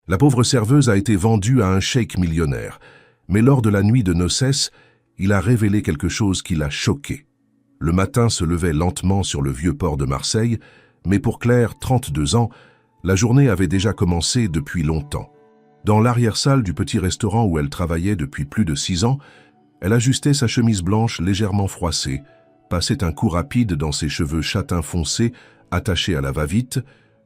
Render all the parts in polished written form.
La pauvre serveuse a été vendue à un cheik millionnaire, mais lors de la nuit de noces, il a révélé quelque chose qui l'a choquée. Le matin se levait lentement sur le vieux port de Marseille, mais pour Claire, 32 ans, la journée avait déjà commencé depuis longtemps. Dans l'arrière-salle du petit restaurant où elle travaillait depuis plus de 6 ans, elle ajustait sa chemise blanche légèrement froissée, passait un coup rapide dans ses cheveux châtains foncés attachés à la va-vite,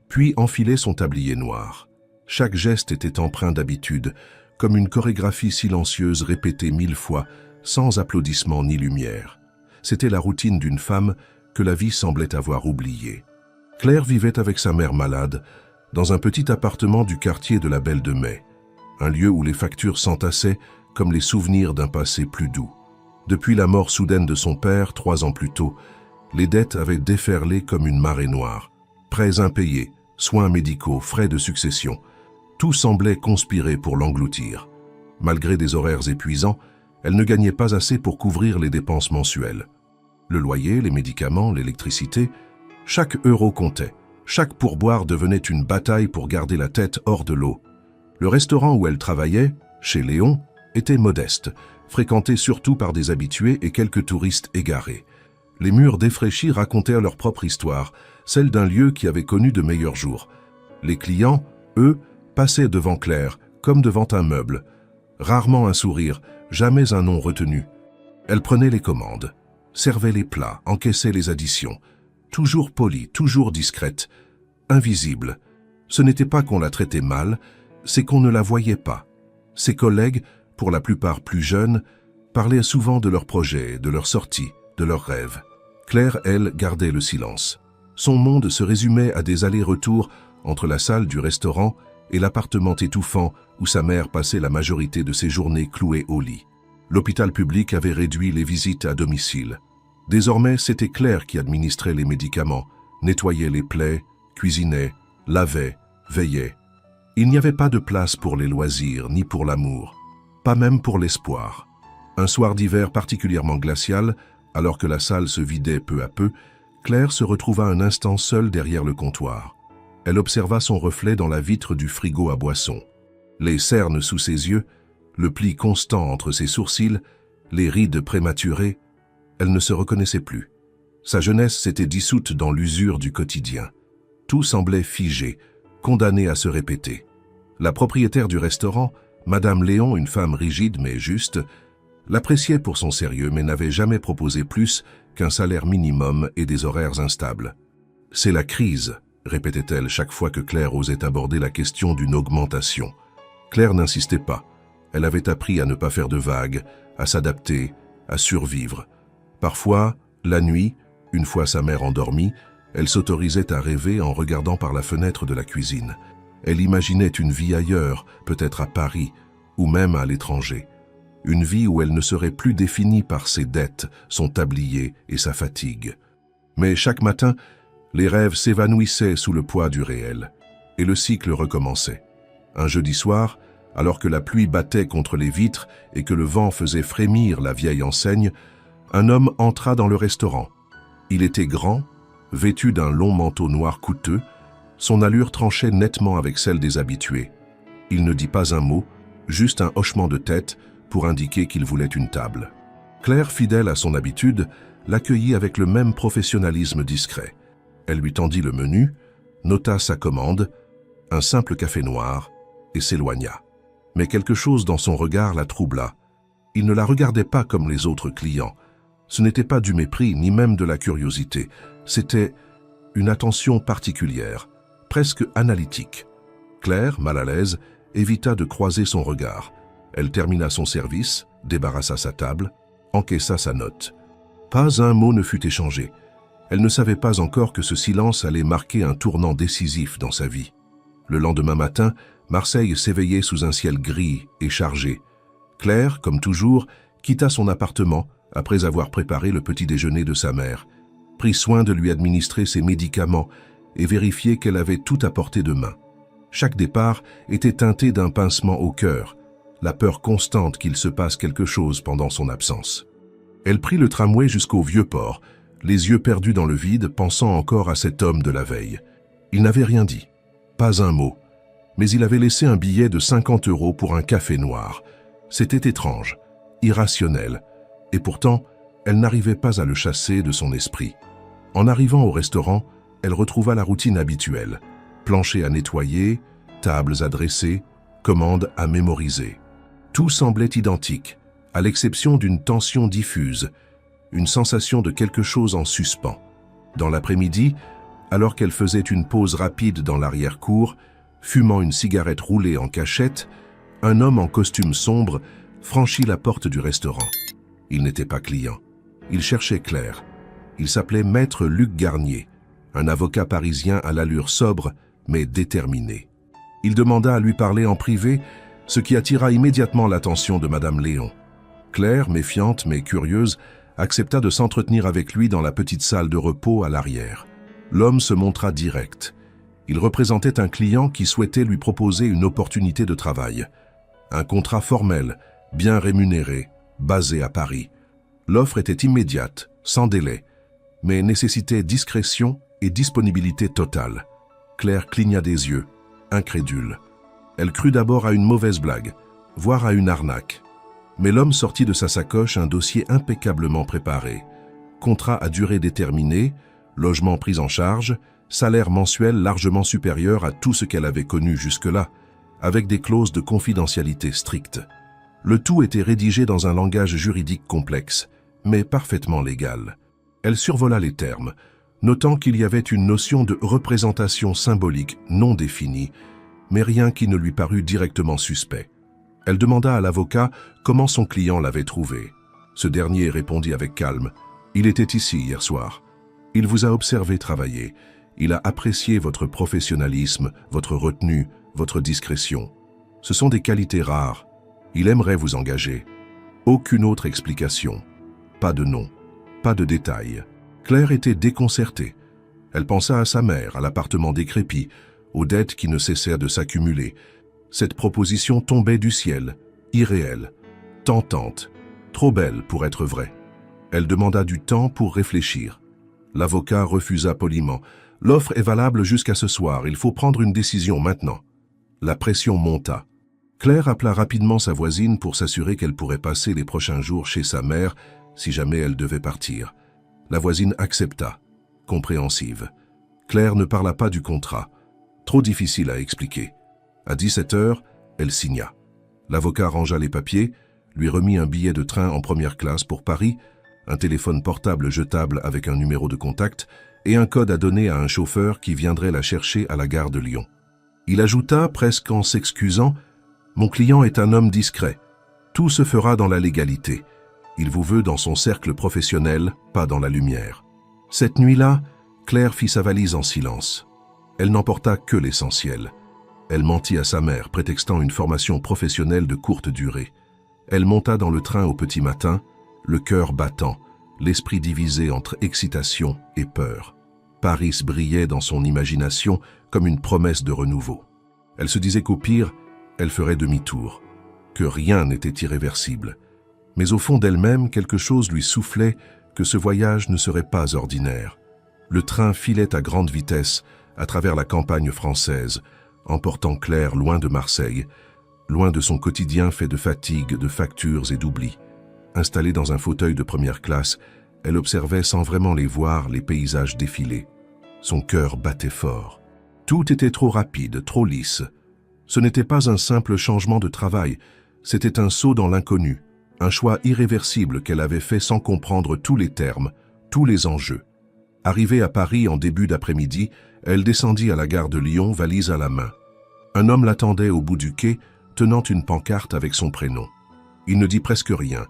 puis enfilait son tablier noir. Chaque geste était empreint d'habitude, comme une chorégraphie silencieuse répétée 1000 fois, sans applaudissements ni lumière. C'était la routine d'une femme que la vie semblait avoir oubliée. Claire vivait avec sa mère malade, dans un petit appartement du quartier de la Belle de Mai, un lieu où les factures s'entassaient comme les souvenirs d'un passé plus doux. Depuis la mort soudaine de son père, 3 ans plus tôt, les dettes avaient déferlé comme une marée noire. Prêts impayés, soins médicaux, frais de succession, tout semblait conspirer pour l'engloutir. Malgré des horaires épuisants, elle ne gagnait pas assez pour couvrir les dépenses mensuelles. Le loyer, les médicaments, l'électricité, chaque euro comptait. Chaque pourboire devenait une bataille pour garder la tête hors de l'eau. Le restaurant où elle travaillait, chez Léon, était modeste, fréquenté surtout par des habitués et quelques touristes égarés. Les murs défraîchis racontaient leur propre histoire, celle d'un lieu qui avait connu de meilleurs jours. Les clients, eux, passaient devant Claire, comme devant un meuble. Rarement un sourire, jamais un nom retenu. Elle prenait les commandes, servait les plats, encaissait les additions. Toujours polie, toujours discrète, invisible. Ce n'était pas qu'on la traitait mal, c'est qu'on ne la voyait pas. Ses collègues, pour la plupart plus jeunes, parlaient souvent de leurs projets, de leurs sorties, de leurs rêves. Claire, elle, gardait le silence. Son monde se résumait à des allers-retours entre la salle du restaurant et l'appartement étouffant où sa mère passait la majorité de ses journées clouée au lit. L'hôpital public avait réduit les visites à domicile. Désormais, c'était Claire qui administrait les médicaments, nettoyait les plaies, cuisinait, lavait, veillait. Il n'y avait pas de place pour les loisirs, ni pour l'amour, pas même pour l'espoir. Un soir d'hiver particulièrement glacial, alors que la salle se vidait peu à peu, Claire se retrouva un instant seule derrière le comptoir. Elle observa son reflet dans la vitre du frigo à boissons. Les cernes sous ses yeux, le pli constant entre ses sourcils, les rides prématurées, elle ne se reconnaissait plus. Sa jeunesse s'était dissoute dans l'usure du quotidien. Tout semblait figé, condamné à se répéter. La propriétaire du restaurant, Madame Léon, une femme rigide mais juste, l'appréciait pour son sérieux mais n'avait jamais proposé plus qu'un salaire minimum et des horaires instables. « C'est la crise », répétait-elle chaque fois que Claire osait aborder la question d'une augmentation. Claire n'insistait pas. Elle avait appris à ne pas faire de vagues, à s'adapter, à survivre. Parfois, la nuit, une fois sa mère endormie, elle s'autorisait à rêver en regardant par la fenêtre de la cuisine. Elle imaginait une vie ailleurs, peut-être à Paris, ou même à l'étranger. Une vie où elle ne serait plus définie par ses dettes, son tablier et sa fatigue. Mais chaque matin, les rêves s'évanouissaient sous le poids du réel, et le cycle recommençait. Un jeudi soir, alors que la pluie battait contre les vitres et que le vent faisait frémir la vieille enseigne, un homme entra dans le restaurant. Il était grand, vêtu d'un long manteau noir coûteux, son allure tranchait nettement avec celle des habitués. Il ne dit pas un mot, juste un hochement de tête pour indiquer qu'il voulait une table. Claire, fidèle à son habitude, l'accueillit avec le même professionnalisme discret. Elle lui tendit le menu, nota sa commande, un simple café noir, et s'éloigna. Mais quelque chose dans son regard la troubla. Il ne la regardait pas comme les autres clients. Ce n'était pas du mépris, ni même de la curiosité. C'était une attention particulière, presque analytique. Claire, mal à l'aise, évita de croiser son regard. Elle termina son service, débarrassa sa table, encaissa sa note. Pas un mot ne fut échangé. Elle ne savait pas encore que ce silence allait marquer un tournant décisif dans sa vie. Le lendemain matin, Marseille s'éveillait sous un ciel gris et chargé. Claire, comme toujours, quitta son appartement après avoir préparé le petit déjeuner de sa mère, prit soin de lui administrer ses médicaments et vérifier qu'elle avait tout à portée de main. Chaque départ était teinté d'un pincement au cœur, la peur constante qu'il se passe quelque chose pendant son absence. Elle prit le tramway jusqu'au Vieux-Port, les yeux perdus dans le vide, pensant encore à cet homme de la veille. Il n'avait rien dit, pas un mot, mais il avait laissé un billet de 50 € pour un café noir. C'était étrange, irrationnel, et pourtant, elle n'arrivait pas à le chasser de son esprit. En arrivant au restaurant, elle retrouva la routine habituelle. Plancher à nettoyer, tables à dresser, commandes à mémoriser. Tout semblait identique, à l'exception d'une tension diffuse, une sensation de quelque chose en suspens. Dans l'après-midi, alors qu'elle faisait une pause rapide dans l'arrière-cour, fumant une cigarette roulée en cachette, un homme en costume sombre franchit la porte du restaurant. Il n'était pas client. Il cherchait Claire. Il s'appelait Maître Luc Garnier, un avocat parisien à l'allure sobre mais déterminé. Il demanda à lui parler en privé, ce qui attira immédiatement l'attention de Madame Léon. Claire, méfiante mais curieuse, accepta de s'entretenir avec lui dans la petite salle de repos à l'arrière. L'homme se montra direct. Il représentait un client qui souhaitait lui proposer une opportunité de travail. Un contrat formel, bien rémunéré, basé à Paris. L'offre était immédiate, sans délai, mais nécessitait discrétion et disponibilité totale. Claire cligna des yeux, incrédule. Elle crut d'abord à une mauvaise blague, voire à une arnaque. Mais l'homme sortit de sa sacoche un dossier impeccablement préparé. Contrat à durée déterminée, logement pris en charge, salaire mensuel largement supérieur à tout ce qu'elle avait connu jusque-là, avec des clauses de confidentialité strictes. Le tout était rédigé dans un langage juridique complexe, mais parfaitement légal. Elle survola les termes, notant qu'il y avait une notion de représentation symbolique non définie, mais rien qui ne lui parut directement suspect. Elle demanda à l'avocat comment son client l'avait trouvé. Ce dernier répondit avec calme « Il était ici hier soir. Il vous a observé travailler. Il a apprécié votre professionnalisme, votre retenue, votre discrétion. Ce sont des qualités rares. Il aimerait vous engager. » Aucune autre explication. Pas de nom. Pas de détails. Claire était déconcertée. Elle pensa à sa mère, à l'appartement décrépit, aux dettes qui ne cessèrent de s'accumuler. Cette proposition tombait du ciel, irréelle, tentante, trop belle pour être vraie. Elle demanda du temps pour réfléchir. L'avocat refusa poliment. « L'offre est valable jusqu'à ce soir, il faut prendre une décision maintenant. » La pression monta. Claire appela rapidement sa voisine pour s'assurer qu'elle pourrait passer les prochains jours chez sa mère si jamais elle devait partir. La voisine accepta, compréhensive. Claire ne parla pas du contrat. Trop difficile à expliquer. À 17 h, elle signa. L'avocat rangea les papiers, lui remit un billet de train en première classe pour Paris, un téléphone portable jetable avec un numéro de contact et un code à donner à un chauffeur qui viendrait la chercher à la gare de Lyon. Il ajouta, presque en s'excusant, « Mon client est un homme discret. Tout se fera dans la légalité. Il vous veut dans son cercle professionnel, pas dans la lumière. » Cette nuit-là, Claire fit sa valise en silence. Elle n'emporta que l'essentiel. Elle mentit à sa mère, prétextant une formation professionnelle de courte durée. Elle monta dans le train au petit matin, le cœur battant, l'esprit divisé entre excitation et peur. Paris brillait dans son imagination comme une promesse de renouveau. Elle se disait qu'au pire, elle ferait demi-tour, que rien n'était irréversible. Mais au fond d'elle-même, quelque chose lui soufflait que ce voyage ne serait pas ordinaire. Le train filait à grande vitesse à travers la campagne française, emportant Claire loin de Marseille, loin de son quotidien fait de fatigue, de factures et d'oubli. Installée dans un fauteuil de première classe, elle observait sans vraiment les voir les paysages défiler. Son cœur battait fort. Tout était trop rapide, trop lisse. Ce n'était pas un simple changement de travail, c'était un saut dans l'inconnu, un choix irréversible qu'elle avait fait sans comprendre tous les termes, tous les enjeux. Arrivée à Paris en début d'après-midi, elle descendit à la gare de Lyon, valise à la main. Un homme l'attendait au bout du quai, tenant une pancarte avec son prénom. Il ne dit presque rien,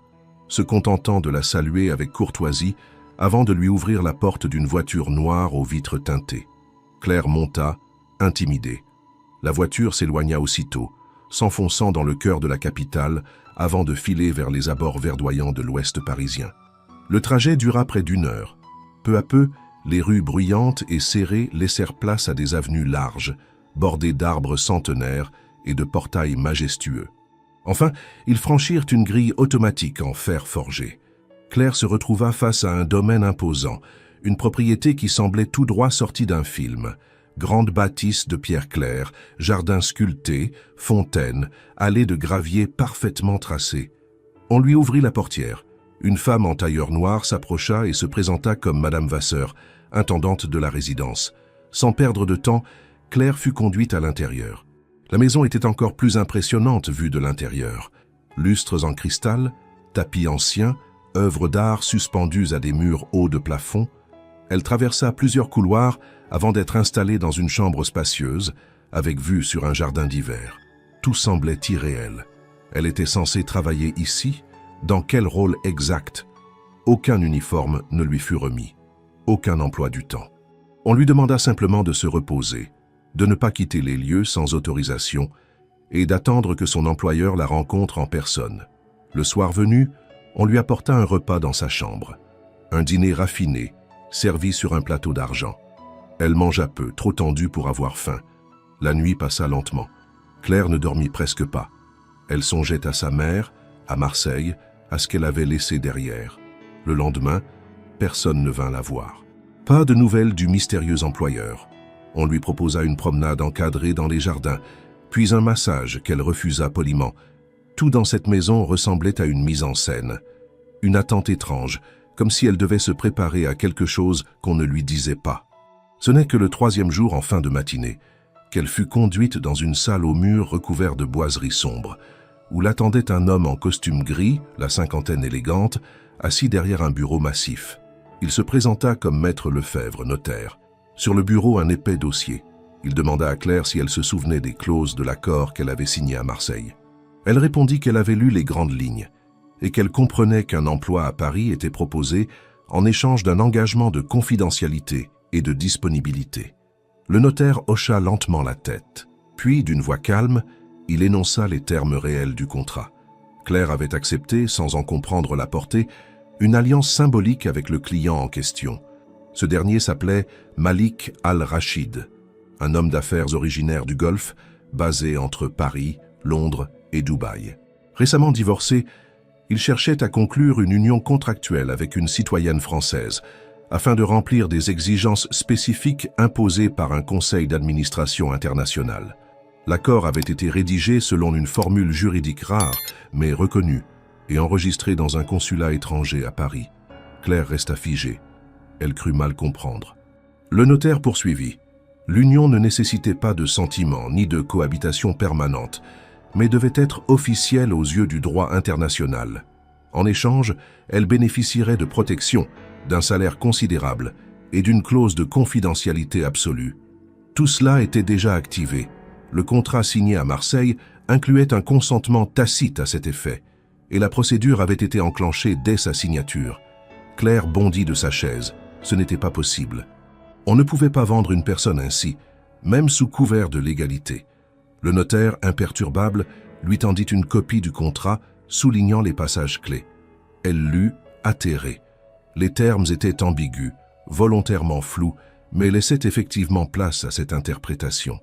se contentant de la saluer avec courtoisie avant de lui ouvrir la porte d'une voiture noire aux vitres teintées. Claire monta, intimidée. La voiture s'éloigna aussitôt, s'enfonçant dans le cœur de la capitale avant de filer vers les abords verdoyants de l'ouest parisien. Le trajet dura près d'1 heure. Peu à peu, les rues bruyantes et serrées laissèrent place à des avenues larges, bordées d'arbres centenaires et de portails majestueux. Enfin, ils franchirent une grille automatique en fer forgé. Claire se retrouva face à un domaine imposant, une propriété qui semblait tout droit sortie d'un film. Grande bâtisse de pierre claire, jardin sculpté, fontaine, allée de gravier parfaitement tracée. On lui ouvrit la portière. Une femme en tailleur noir s'approcha et se présenta comme Madame Vasseur, intendante de la résidence. Sans perdre de temps, Claire fut conduite à l'intérieur. La maison était encore plus impressionnante vue de l'intérieur. Lustres en cristal, tapis anciens, œuvres d'art suspendues à des murs hauts de plafond. Elle traversa plusieurs couloirs avant d'être installée dans une chambre spacieuse, avec vue sur un jardin d'hiver. Tout semblait irréel. Elle était censée travailler ici? Dans quel rôle exact? Aucun uniforme ne lui fut remis. Aucun emploi du temps. On lui demanda simplement de se reposer, de ne pas quitter les lieux sans autorisation et d'attendre que son employeur la rencontre en personne. Le soir venu, on lui apporta un repas dans sa chambre. Un dîner raffiné, servi sur un plateau d'argent. Elle mangea peu, trop tendue pour avoir faim. La nuit passa lentement. Claire ne dormit presque pas. Elle songeait à sa mère, à Marseille, à ce qu'elle avait laissé derrière. Le lendemain, personne ne vint la voir. Pas de nouvelles du mystérieux employeur. On lui proposa une promenade encadrée dans les jardins, puis un massage qu'elle refusa poliment. Tout dans cette maison ressemblait à une mise en scène. Une attente étrange, comme si elle devait se préparer à quelque chose qu'on ne lui disait pas. Ce n'est que le 3e jour en fin de matinée qu'elle fut conduite dans une salle aux murs recouverts de boiseries sombres, où l'attendait un homme en costume gris, la cinquantaine élégante, assis derrière un bureau massif. Il se présenta comme maître Lefebvre, notaire. Sur le bureau, un épais dossier. Il demanda à Claire si elle se souvenait des clauses de l'accord qu'elle avait signé à Marseille. Elle répondit qu'elle avait lu les grandes lignes et qu'elle comprenait qu'un emploi à Paris était proposé en échange d'un engagement de confidentialité et de disponibilité. Le notaire hocha lentement la tête. Puis, d'une voix calme, il énonça les termes réels du contrat. Claire avait accepté, sans en comprendre la portée, une alliance symbolique avec le client en question. Ce dernier s'appelait Malik Al-Rachid, un homme d'affaires originaire du Golfe, basé entre Paris, Londres et Dubaï. Récemment divorcé, il cherchait à conclure une union contractuelle avec une citoyenne française, afin de remplir des exigences spécifiques imposées par un conseil d'administration international. L'accord avait été rédigé selon une formule juridique rare, mais reconnue, et enregistré dans un consulat étranger à Paris. Claire resta figée. Elle crut mal comprendre. Le notaire poursuivit. L'union ne nécessitait pas de sentiments ni de cohabitation permanente, mais devait être officielle aux yeux du droit international. En échange, elle bénéficierait de protection, d'un salaire considérable et d'une clause de confidentialité absolue. Tout cela était déjà activé. Le contrat signé à Marseille incluait un consentement tacite à cet effet, et la procédure avait été enclenchée dès sa signature. Claire bondit de sa chaise. Ce n'était pas possible. On ne pouvait pas vendre une personne ainsi, même sous couvert de légalité. Le notaire, imperturbable, lui tendit une copie du contrat, soulignant les passages clés. Elle lut, atterrée. Les termes étaient ambigus, volontairement flous, mais laissaient effectivement place à cette interprétation.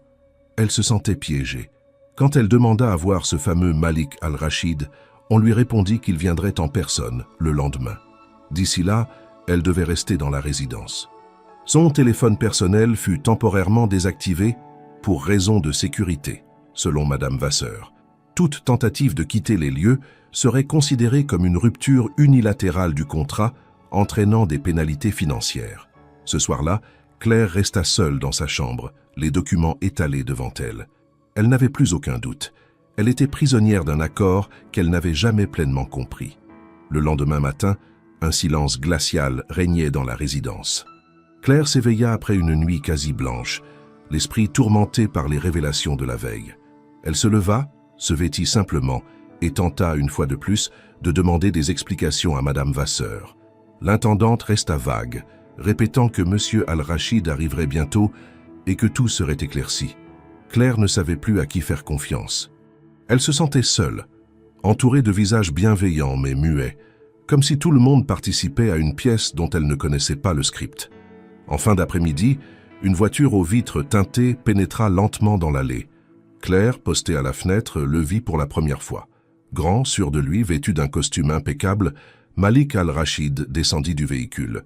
Elle se sentait piégée. Quand elle demanda à voir ce fameux Malik Al-Rachid, on lui répondit qu'il viendrait en personne le lendemain. D'ici là, elle devait rester dans la résidence. Son téléphone personnel fut temporairement désactivé pour raison de sécurité, selon Madame Vasseur. Toute tentative de quitter les lieux serait considérée comme une rupture unilatérale du contrat, entraînant des pénalités financières. Ce soir-là, Claire resta seule dans sa chambre, les documents étalés devant elle. Elle n'avait plus aucun doute. Elle était prisonnière d'un accord qu'elle n'avait jamais pleinement compris. Le lendemain matin, un silence glacial régnait dans la résidence. Claire s'éveilla après une nuit quasi blanche, l'esprit tourmenté par les révélations de la veille. Elle se leva, se vêtit simplement et tenta, une fois de plus, de demander des explications à Madame Vasseur. L'intendante resta vague, répétant que M. Al-Rachid arriverait bientôt et que tout serait éclairci. Claire ne savait plus à qui faire confiance. Elle se sentait seule, entourée de visages bienveillants mais muets, comme si tout le monde participait à une pièce dont elle ne connaissait pas le script. En fin d'après-midi, une voiture aux vitres teintées pénétra lentement dans l'allée. Claire, postée à la fenêtre, le vit pour la première fois. Grand, sûr de lui, vêtu d'un costume impeccable, Malik Al-Rachid descendit du véhicule.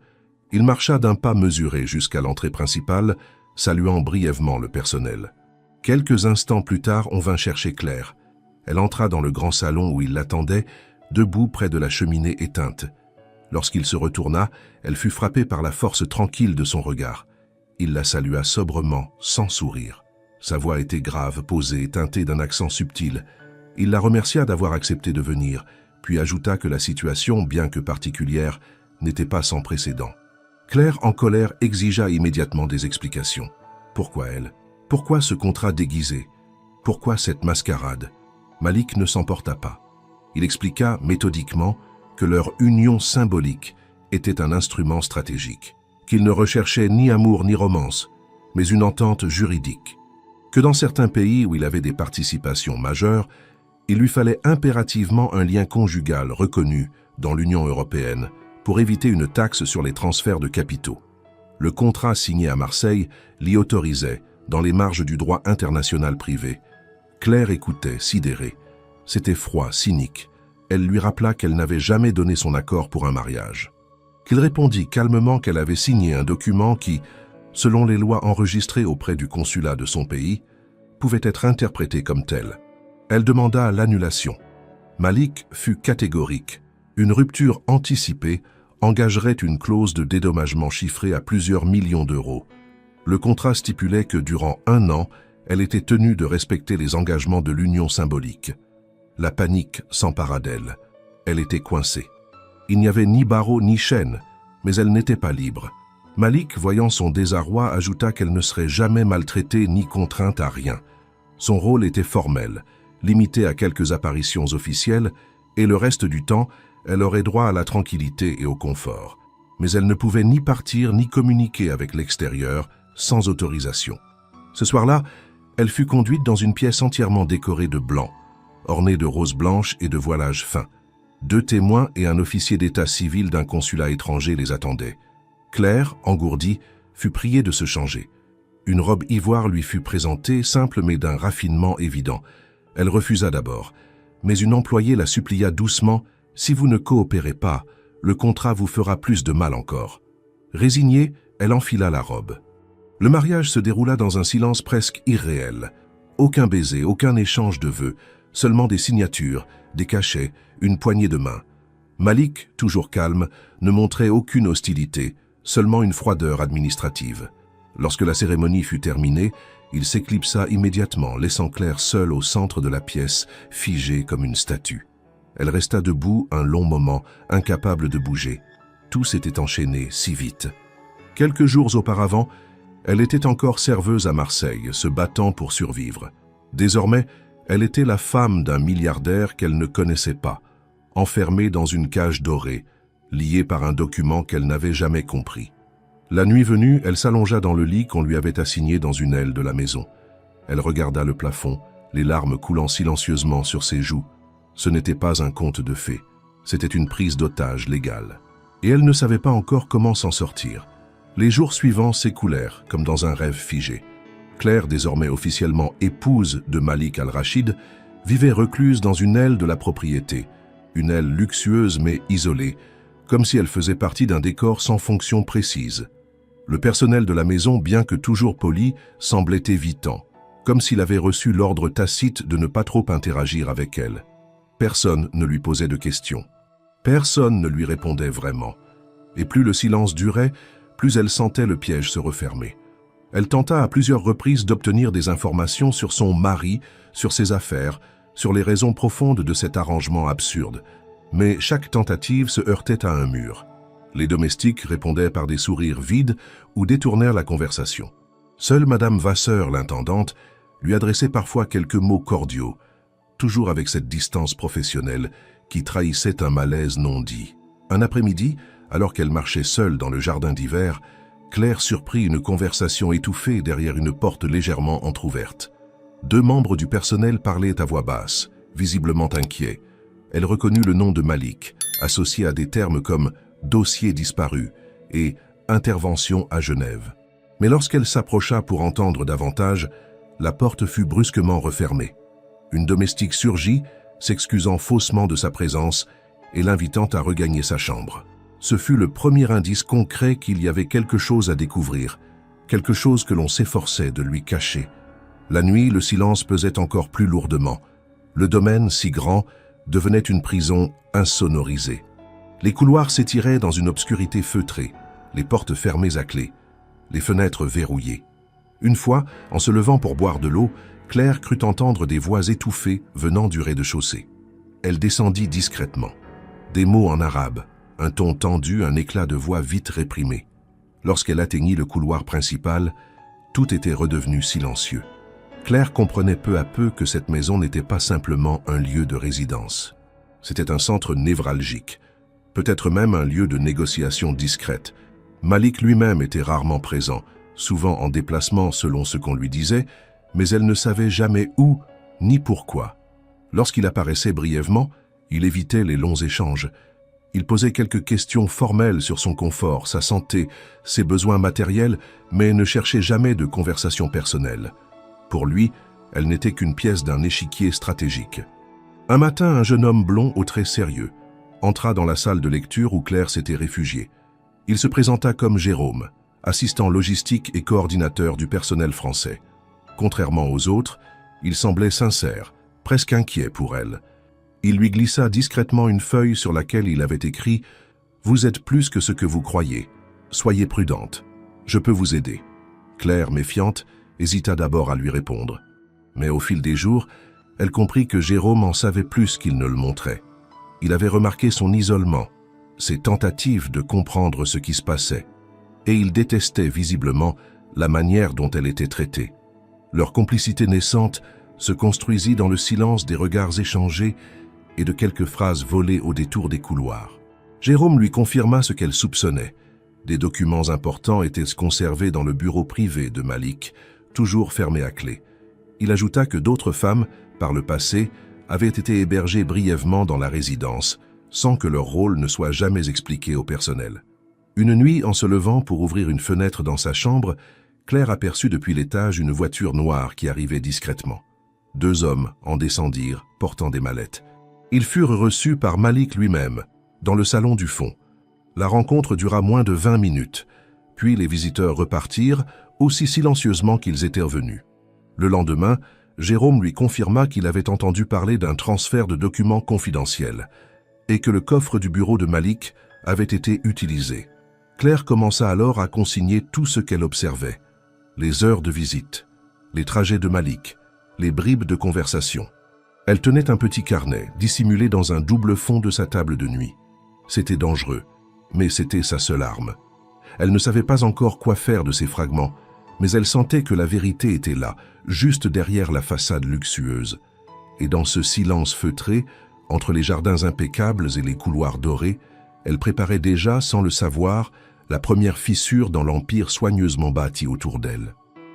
Il marcha d'un pas mesuré jusqu'à l'entrée principale, saluant brièvement le personnel. Quelques instants plus tard, on vint chercher Claire. Elle entra dans le grand salon où il l'attendait, debout près de la cheminée éteinte. Lorsqu'il se retourna, elle fut frappée par la force tranquille de son regard. Il la salua sobrement, sans sourire. Sa voix était grave, posée, teintée d'un accent subtil. Il la remercia d'avoir accepté de venir, puis ajouta que la situation, bien que particulière, n'était pas sans précédent. Claire, en colère, exigea immédiatement des explications. Pourquoi elle? Pourquoi ce contrat déguisé? Pourquoi cette mascarade? Malik ne s'emporta pas. Il expliqua méthodiquement que leur union symbolique était un instrument stratégique, qu'il ne recherchait ni amour ni romance, mais une entente juridique, que dans certains pays où il avait des participations majeures, il lui fallait impérativement un lien conjugal reconnu dans l'Union européenne pour éviter une taxe sur les transferts de capitaux. Le contrat signé à Marseille l'y autorisait, dans les marges du droit international privé. Claire écoutait, sidérée. C'était froid, cynique. Elle lui rappela qu'elle n'avait jamais donné son accord pour un mariage. Qu'il répondit calmement qu'elle avait signé un document qui, selon les lois enregistrées auprès du consulat de son pays, pouvait être interprété comme tel. Elle demanda l'annulation. Malik fut catégorique. Une rupture anticipée engagerait une clause de dédommagement chiffrée à plusieurs millions d'euros. Le contrat stipulait que durant 1 an, elle était tenue de respecter les engagements de l'union symbolique. La panique s'empara d'elle. Elle était coincée. Il n'y avait ni barreau ni chaîne, mais elle n'était pas libre. Malik, voyant son désarroi, ajouta qu'elle ne serait jamais maltraitée ni contrainte à rien. Son rôle était formel, limité à quelques apparitions officielles, et le reste du temps, elle aurait droit à la tranquillité et au confort. Mais elle ne pouvait ni partir ni communiquer avec l'extérieur sans autorisation. Ce soir-là, elle fut conduite dans une pièce entièrement décorée de blanc, ornée de roses blanches et de voilages fins. 2 témoins et un officier d'état civil d'un consulat étranger les attendaient. Claire, engourdie, fut priée de se changer. Une robe ivoire lui fut présentée, simple mais d'un raffinement évident. Elle refusa d'abord, mais une employée la supplia doucement « Si vous ne coopérez pas, le contrat vous fera plus de mal encore. » Résignée, elle enfila la robe. Le mariage se déroula dans un silence presque irréel. Aucun baiser, aucun échange de vœux, seulement des signatures, des cachets, une poignée de main. Malik, toujours calme, ne montrait aucune hostilité, seulement une froideur administrative. Lorsque la cérémonie fut terminée, il s'éclipsa immédiatement, laissant Claire seule au centre de la pièce, figée comme une statue. Elle resta debout un long moment, incapable de bouger. Tout s'était enchaîné si vite. Quelques jours auparavant, elle était encore serveuse à Marseille, se battant pour survivre. Désormais, elle était la femme d'un milliardaire qu'elle ne connaissait pas, enfermée dans une cage dorée, liée par un document qu'elle n'avait jamais compris. La nuit venue, elle s'allongea dans le lit qu'on lui avait assigné dans une aile de la maison. Elle regarda le plafond, les larmes coulant silencieusement sur ses joues. Ce n'était pas un conte de fées, c'était une prise d'otage légale. Et elle ne savait pas encore comment s'en sortir. Les jours suivants s'écoulèrent comme dans un rêve figé. Claire, désormais officiellement épouse de Malik Al-Rachid, vivait recluse dans une aile de la propriété, une aile luxueuse mais isolée, comme si elle faisait partie d'un décor sans fonction précise. Le personnel de la maison, bien que toujours poli, semblait évitant, comme s'il avait reçu l'ordre tacite de ne pas trop interagir avec elle. Personne ne lui posait de questions. Personne ne lui répondait vraiment. Et plus le silence durait, plus elle sentait le piège se refermer. Elle tenta à plusieurs reprises d'obtenir des informations sur son mari, sur ses affaires, sur les raisons profondes de cet arrangement absurde. Mais chaque tentative se heurtait à un mur. Les domestiques répondaient par des sourires vides ou détournèrent la conversation. Seule Madame Vasseur, l'intendante, lui adressait parfois quelques mots cordiaux, toujours avec cette distance professionnelle qui trahissait un malaise non dit. Un après-midi, alors qu'elle marchait seule dans le jardin d'hiver, Claire surprit une conversation étouffée derrière une porte légèrement entr'ouverte. 2 membres du personnel parlaient à voix basse, visiblement inquiets. Elle reconnut le nom de Malik, associé à des termes comme « dossier disparu » et « intervention à Genève ». Mais lorsqu'elle s'approcha pour entendre davantage, la porte fut brusquement refermée. Une domestique surgit, s'excusant faussement de sa présence et l'invitant à regagner sa chambre. Ce fut le premier indice concret qu'il y avait quelque chose à découvrir, quelque chose que l'on s'efforçait de lui cacher. La nuit, le silence pesait encore plus lourdement. Le domaine, si grand, devenait une prison insonorisée. Les couloirs s'étiraient dans une obscurité feutrée, les portes fermées à clé, les fenêtres verrouillées. Une fois, en se levant pour boire de l'eau, Claire crut entendre des voix étouffées venant du rez-de-chaussée. Elle descendit discrètement. Des mots en arabe, un ton tendu, un éclat de voix vite réprimé. Lorsqu'elle atteignit le couloir principal, tout était redevenu silencieux. Claire comprenait peu à peu que cette maison n'était pas simplement un lieu de résidence. C'était un centre névralgique, peut-être même un lieu de négociation discrète. Malik lui-même était rarement présent, souvent en déplacement selon ce qu'on lui disait, mais elle ne savait jamais où ni pourquoi. Lorsqu'il apparaissait brièvement, il évitait les longs échanges. Il posait quelques questions formelles sur son confort, sa santé, ses besoins matériels, mais ne cherchait jamais de conversation personnelle. Pour lui, elle n'était qu'une pièce d'un échiquier stratégique. Un matin, un jeune homme blond aux traits sérieux entra dans la salle de lecture où Claire s'était réfugiée. Il se présenta comme Jérôme, assistant logistique et coordinateur du personnel français. Contrairement aux autres, il semblait sincère, presque inquiet pour elle. Il lui glissa discrètement une feuille sur laquelle il avait écrit « Vous êtes plus que ce que vous croyez. Soyez prudente. Je peux vous aider. » Claire, méfiante, hésita d'abord à lui répondre. Mais au fil des jours, elle comprit que Jérôme en savait plus qu'il ne le montrait. Il avait remarqué son isolement, ses tentatives de comprendre ce qui se passait, et il détestait visiblement la manière dont elle était traitée. Leur complicité naissante se construisit dans le silence des regards échangés et de quelques phrases volées au détour des couloirs. Jérôme lui confirma ce qu'elle soupçonnait. Des documents importants étaient conservés dans le bureau privé de Malik, toujours fermé à clé. Il ajouta que d'autres femmes, par le passé, avaient été hébergées brièvement dans la résidence, sans que leur rôle ne soit jamais expliqué au personnel. Une nuit, en se levant pour ouvrir une fenêtre dans sa chambre, Claire aperçut depuis l'étage une voiture noire qui arrivait discrètement. 2 hommes en descendirent, portant des mallettes. Ils furent reçus par Malik lui-même, dans le salon du fond. La rencontre dura moins de 20 minutes, puis les visiteurs repartirent, aussi silencieusement qu'ils étaient venus. Le lendemain, Jérôme lui confirma qu'il avait entendu parler d'un transfert de documents confidentiels et que le coffre du bureau de Malik avait été utilisé. Claire commença alors à consigner tout ce qu'elle observait. Les heures de visite, les trajets de Malik, les bribes de conversation. Elle tenait un petit carnet, dissimulé dans un double fond de sa table de nuit. C'était dangereux, mais c'était sa seule arme. Elle ne savait pas encore quoi faire de ces fragments, mais elle sentait que la vérité était là, juste derrière la façade luxueuse. Et dans ce silence feutré, entre les jardins impeccables et les couloirs dorés, elle préparait déjà, sans le savoir, la première fissure dans l'empire soigneusement bâti autour d'elle.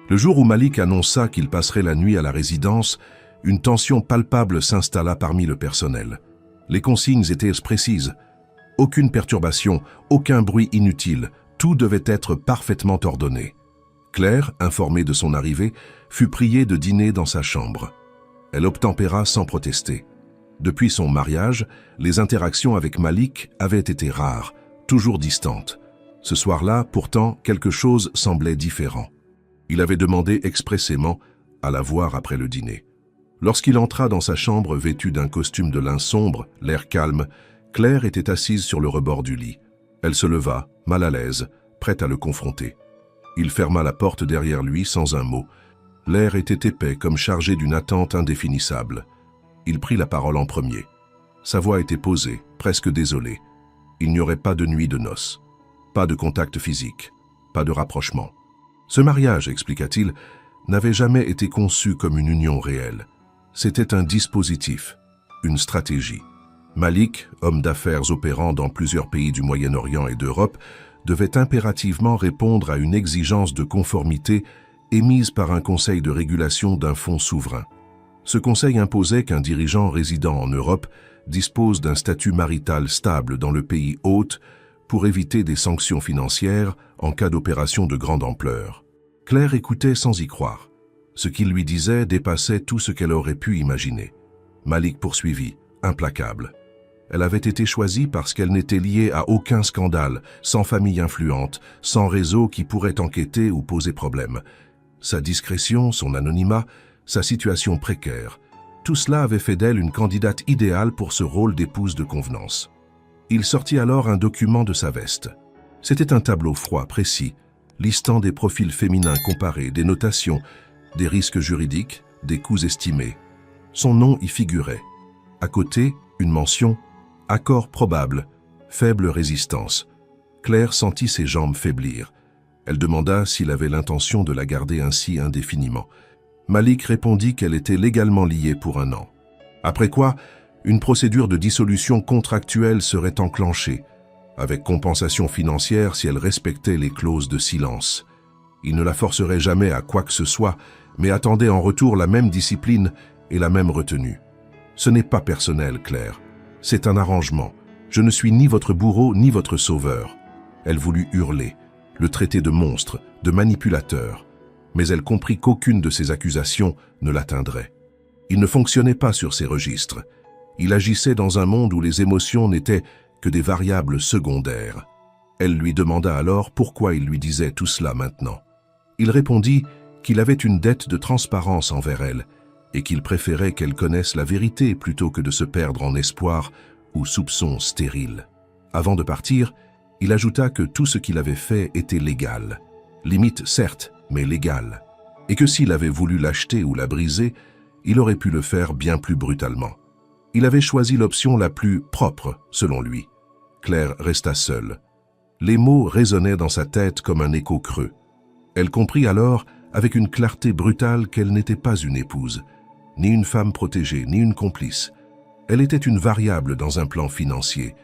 Le jour où Malik annonça qu'il passerait la nuit à la résidence, une tension palpable s'installa parmi le personnel. Les consignes étaient précises. Aucune perturbation, aucun bruit inutile, tout devait être parfaitement ordonné. Claire, informée de son arrivée, fut priée de dîner dans sa chambre. Elle obtempéra sans protester. Depuis son mariage, les interactions avec Malik avaient été rares, toujours distantes. Ce soir-là, pourtant, quelque chose semblait différent. Il avait demandé expressément à la voir après le dîner. Lorsqu'il entra dans sa chambre vêtu d'un costume de lin sombre, l'air calme, Claire était assise sur le rebord du lit. Elle se leva, mal à l'aise, prête à le confronter. Il ferma la porte derrière lui sans un mot. L'air était épais comme chargé d'une attente indéfinissable. Il prit la parole en premier. Sa voix était posée, presque désolée. Il n'y aurait pas de nuit de noces. Pas de contact physique. Pas de rapprochement. Ce mariage, expliqua-t-il, n'avait jamais été conçu comme une union réelle. C'était un dispositif, une stratégie. Malik, homme d'affaires opérant dans plusieurs pays du Moyen-Orient et d'Europe, devait impérativement répondre à une exigence de conformité émise par un conseil de régulation d'un fonds souverain. Ce conseil imposait qu'un dirigeant résidant en Europe dispose d'un statut marital stable dans le pays hôte pour éviter des sanctions financières en cas d'opération de grande ampleur. Claire écoutait sans y croire. Ce qu'il lui disait dépassait tout ce qu'elle aurait pu imaginer. Malik poursuivit, implacable. « Elle avait été choisie parce qu'elle n'était liée à aucun scandale, sans famille influente, sans réseau qui pourrait enquêter ou poser problème. Sa discrétion, son anonymat, sa situation précaire, tout cela avait fait d'elle une candidate idéale pour ce rôle d'épouse de convenance. Il sortit alors un document de sa veste. C'était un tableau froid, précis, listant des profils féminins comparés, des notations, des risques juridiques, des coûts estimés. Son nom y figurait. À côté, une mention « Accord probable, faible résistance ». Claire sentit ses jambes faiblir. Elle demanda s'il avait l'intention de la garder ainsi indéfiniment. Malik répondit qu'elle était légalement liée pour 1 an. Après quoi, une procédure de dissolution contractuelle serait enclenchée, avec compensation financière si elle respectait les clauses de silence. Il ne la forcerait jamais à quoi que ce soit, mais attendait en retour la même discipline et la même retenue. Ce n'est pas personnel, Claire. C'est un arrangement. Je ne suis ni votre bourreau ni votre sauveur. Elle voulut hurler, le traiter de monstre, de manipulateur. Mais elle comprit qu'aucune de ces accusations ne l'atteindrait. Il ne fonctionnait pas sur ces registres. Il agissait dans un monde où les émotions n'étaient que des variables secondaires. Elle lui demanda alors pourquoi il lui disait tout cela maintenant. Il répondit qu'il avait une dette de transparence envers elle et qu'il préférait qu'elle connaisse la vérité plutôt que de se perdre en espoir ou soupçons stériles. Avant de partir, il ajouta que tout ce qu'il avait fait était légal. Limite, certes, mais légal. Et que s'il avait voulu l'acheter ou la briser, il aurait pu le faire bien plus brutalement. Il avait choisi l'option la plus propre, selon lui. Claire resta seule. Les mots résonnaient dans sa tête comme un écho creux. Elle comprit alors, avec une clarté brutale, qu'elle n'était pas une épouse, ni une femme protégée, ni une complice. Elle était une variable dans un plan financier,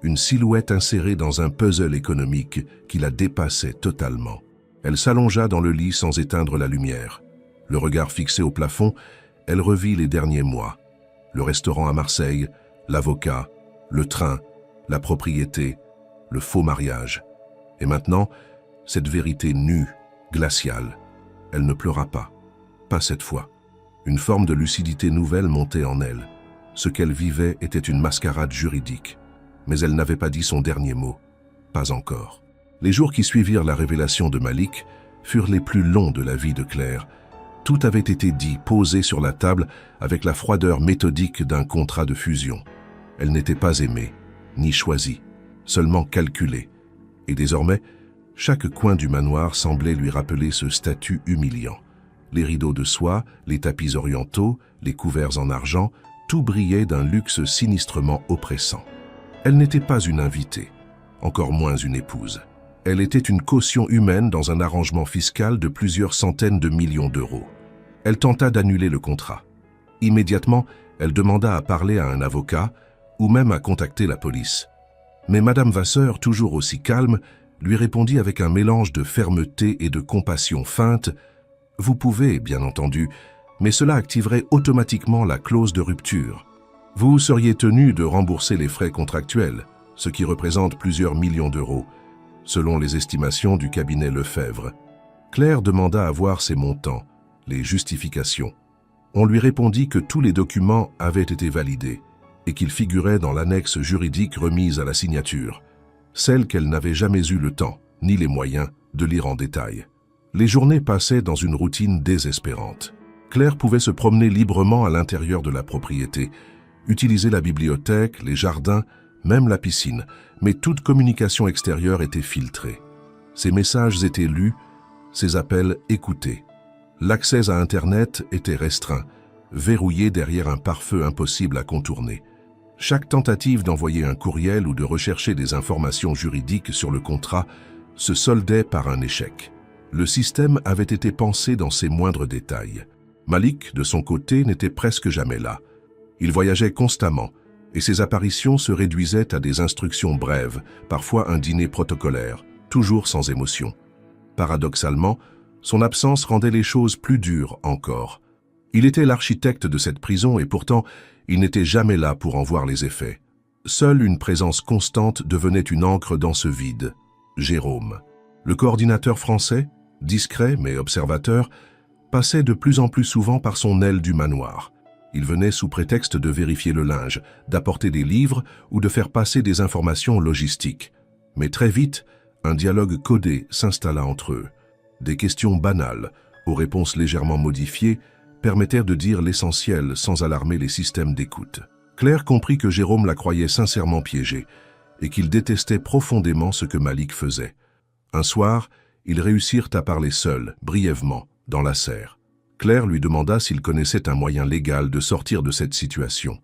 une silhouette insérée dans un puzzle économique qui la dépassait totalement. Elle s'allongea dans le lit sans éteindre la lumière. Le regard fixé au plafond, elle revit les derniers mois. Le restaurant à Marseille, l'avocat, le train, la propriété, le faux mariage. Et maintenant, cette vérité nue, glaciale. Elle ne pleura pas. Pas cette fois. Une forme de lucidité nouvelle montait en elle. Ce qu'elle vivait était une mascarade juridique. Mais elle n'avait pas dit son dernier mot. Pas encore. Les jours qui suivirent la révélation de Malik furent les plus longs de la vie de Claire. Tout avait été dit, posé sur la table avec la froideur méthodique d'un contrat de fusion. Elle n'était pas aimée, ni choisie, seulement calculée. Et désormais, chaque coin du manoir semblait lui rappeler ce statut humiliant. Les rideaux de soie, les tapis orientaux, les couverts en argent, tout brillait d'un luxe sinistrement oppressant. Elle n'était pas une invitée, encore moins une épouse. Elle était une caution humaine dans un arrangement fiscal de plusieurs centaines de millions d'euros. Elle tenta d'annuler le contrat. Immédiatement, elle demanda à parler à un avocat ou même à contacter la police. Mais Madame Vasseur, toujours aussi calme, lui répondit avec un mélange de fermeté et de compassion feinte « Vous pouvez, bien entendu, mais cela activerait automatiquement la clause de rupture. Vous seriez tenu de rembourser les frais contractuels, ce qui représente plusieurs millions d'euros, selon les estimations du cabinet Lefebvre. » Claire demanda à voir ces montants, les justifications. On lui répondit que tous les documents avaient été validés et qu'ils figuraient dans l'annexe juridique remise à la signature, celle qu'elle n'avait jamais eu le temps, ni les moyens, de lire en détail. Les journées passaient dans une routine désespérante. Claire pouvait se promener librement à l'intérieur de la propriété, utiliser la bibliothèque, les jardins, même la piscine, mais toute communication extérieure était filtrée. Ses messages étaient lus, ses appels écoutés. L'accès à Internet était restreint, verrouillé derrière un pare-feu impossible à contourner. Chaque tentative d'envoyer un courriel ou de rechercher des informations juridiques sur le contrat se soldait par un échec. Le système avait été pensé dans ses moindres détails. Malik, de son côté, n'était presque jamais là. Il voyageait constamment, et ses apparitions se réduisaient à des instructions brèves, parfois un dîner protocolaire, toujours sans émotion. Paradoxalement, son absence rendait les choses plus dures encore. Il était l'architecte de cette prison et pourtant, il n'était jamais là pour en voir les effets. Seule une présence constante devenait une encre dans ce vide. Jérôme. Le coordinateur français, discret mais observateur, passait de plus en plus souvent par son aile du manoir. Il venait sous prétexte de vérifier le linge, d'apporter des livres ou de faire passer des informations logistiques. Mais très vite, un dialogue codé s'installa entre eux. Des questions banales, aux réponses légèrement modifiées, permettèrent de dire l'essentiel sans alarmer les systèmes d'écoute. Claire comprit que Jérôme la croyait sincèrement piégée et qu'il détestait profondément ce que Malik faisait. Un soir, ils réussirent à parler seuls, brièvement, dans la serre. Claire lui demanda s'il connaissait un moyen légal de sortir de cette situation.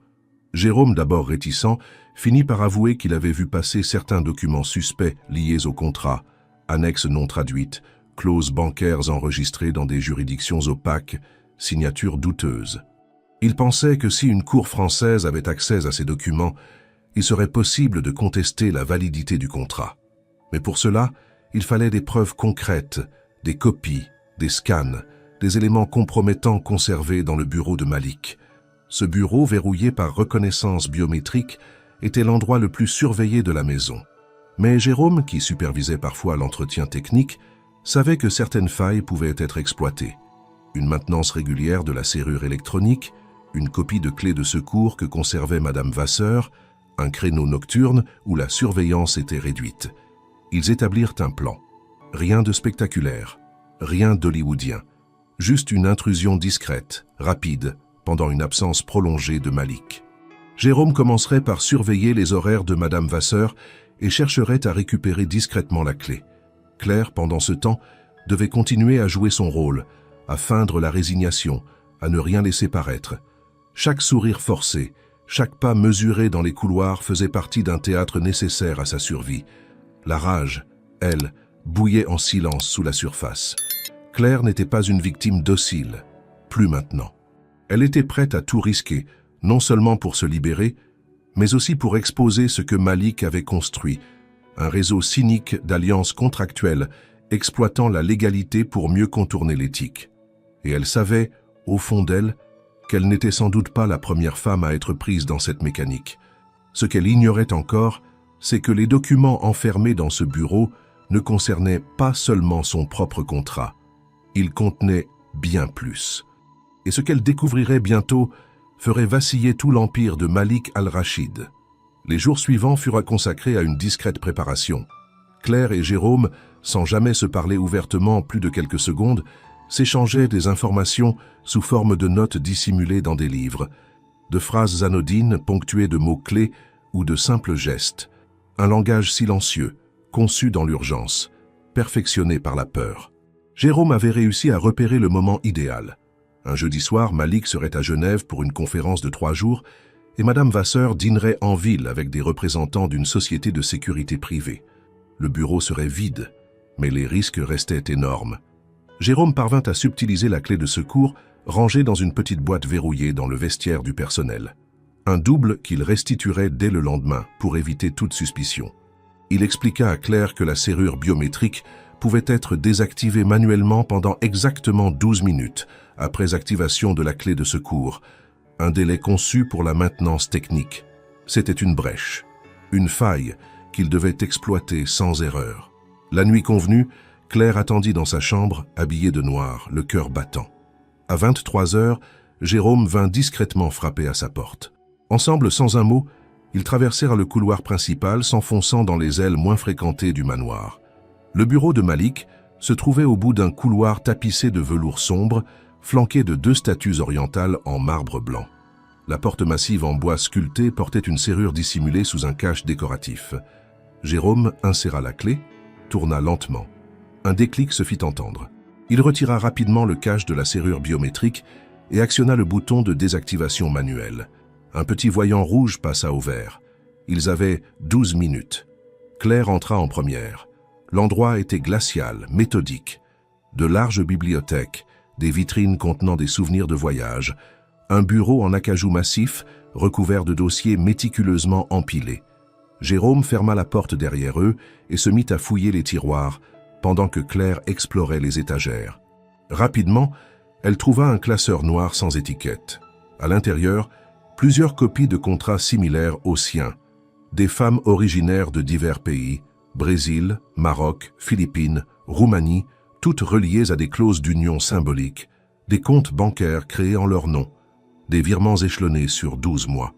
Jérôme, d'abord réticent, finit par avouer qu'il avait vu passer certains documents suspects liés au contrat, annexes non traduites, clauses bancaires enregistrées dans des juridictions opaques, signatures douteuses. Il pensait que si une cour française avait accès à ces documents, il serait possible de contester la validité du contrat. Mais pour cela, il fallait des preuves concrètes, des copies, des scans, des éléments compromettants conservés dans le bureau de Malik. Ce bureau, verrouillé par reconnaissance biométrique, était l'endroit le plus surveillé de la maison. Mais Jérôme, qui supervisait parfois l'entretien technique, savait que certaines failles pouvaient être exploitées. Une maintenance régulière de la serrure électronique, une copie de clé de secours que conservait Madame Vasseur, un créneau nocturne où la surveillance était réduite. Ils établirent un plan. Rien de spectaculaire, rien d'hollywoodien. Juste une intrusion discrète, rapide, pendant une absence prolongée de Malik. Jérôme commencerait par surveiller les horaires de Madame Vasseur et chercherait à récupérer discrètement la clé. Claire, pendant ce temps, devait continuer à jouer son rôle, à feindre la résignation, à ne rien laisser paraître. Chaque sourire forcé, chaque pas mesuré dans les couloirs faisait partie d'un théâtre nécessaire à sa survie. La rage, elle, bouillait en silence sous la surface. Claire n'était pas une victime docile, plus maintenant. Elle était prête à tout risquer, non seulement pour se libérer, mais aussi pour exposer ce que Malik avait construit, un réseau cynique d'alliances contractuelles exploitant la légalité pour mieux contourner l'éthique. Et elle savait, au fond d'elle, qu'elle n'était sans doute pas la première femme à être prise dans cette mécanique. Ce qu'elle ignorait encore, c'est que les documents enfermés dans ce bureau ne concernaient pas seulement son propre contrat. Ils contenaient bien plus. Et ce qu'elle découvrirait bientôt ferait vaciller tout l'empire de Malik al-Rachid. Les jours suivants furent consacrés à une discrète préparation. Claire et Jérôme, sans jamais se parler ouvertement plus de quelques secondes, s'échangeaient des informations sous forme de notes dissimulées dans des livres, de phrases anodines ponctuées de mots-clés ou de simples gestes. Un langage silencieux, conçu dans l'urgence, perfectionné par la peur. Jérôme avait réussi à repérer le moment idéal. Un jeudi soir, Malik serait à Genève pour une conférence de 3 jours et Madame Vasseur dînerait en ville avec des représentants d'une société de sécurité privée. Le bureau serait vide, mais les risques restaient énormes. Jérôme parvint à subtiliser la clé de secours rangée dans une petite boîte verrouillée dans le vestiaire du personnel. Un double qu'il restituerait dès le lendemain pour éviter toute suspicion. Il expliqua à Claire que la serrure biométrique pouvait être désactivée manuellement pendant exactement 12 minutes après activation de la clé de secours, un délai conçu pour la maintenance technique. C'était une brèche, une faille qu'il devait exploiter sans erreur. La nuit convenue, Claire attendit dans sa chambre, habillée de noir, le cœur battant. À 23 heures, Jérôme vint discrètement frapper à sa porte. Ensemble, sans un mot, ils traversèrent le couloir principal, s'enfonçant dans les ailes moins fréquentées du manoir. Le bureau de Malik se trouvait au bout d'un couloir tapissé de velours sombre, flanqué de 2 statues orientales en marbre blanc. La porte massive en bois sculpté portait une serrure dissimulée sous un cache décoratif. Jérôme inséra la clé, tourna lentement. Un déclic se fit entendre. Il retira rapidement le cache de la serrure biométrique et actionna le bouton de désactivation manuelle. Un petit voyant rouge passa au vert. Ils avaient 12 minutes. Claire entra en première. L'endroit était glacial, méthodique. De larges bibliothèques, des vitrines contenant des souvenirs de voyage, un bureau en acajou massif recouvert de dossiers méticuleusement empilés. Jérôme ferma la porte derrière eux et se mit à fouiller les tiroirs, pendant que Claire explorait les étagères. Rapidement, elle trouva un classeur noir sans étiquette. À l'intérieur, plusieurs copies de contrats similaires aux siens. Des femmes originaires de divers pays, Brésil, Maroc, Philippines, Roumanie, toutes reliées à des clauses d'union symboliques, des comptes bancaires créés en leur nom, des virements échelonnés sur 12 mois.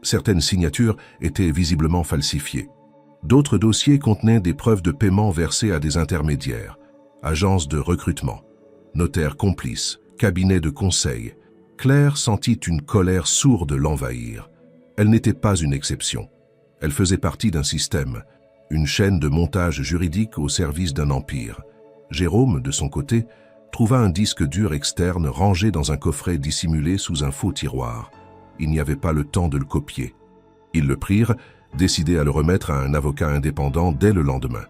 Certaines signatures étaient visiblement falsifiées. D'autres dossiers contenaient des preuves de paiement versées à des intermédiaires, agences de recrutement, notaires complices, cabinets de conseil. Claire sentit une colère sourde l'envahir. Elle n'était pas une exception. Elle faisait partie d'un système, une chaîne de montage juridique au service d'un empire. Jérôme, de son côté, trouva un disque dur externe rangé dans un coffret dissimulé sous un faux tiroir. Il n'y avait pas le temps de le copier. Ils le prirent, décidés à le remettre à un avocat indépendant dès le lendemain.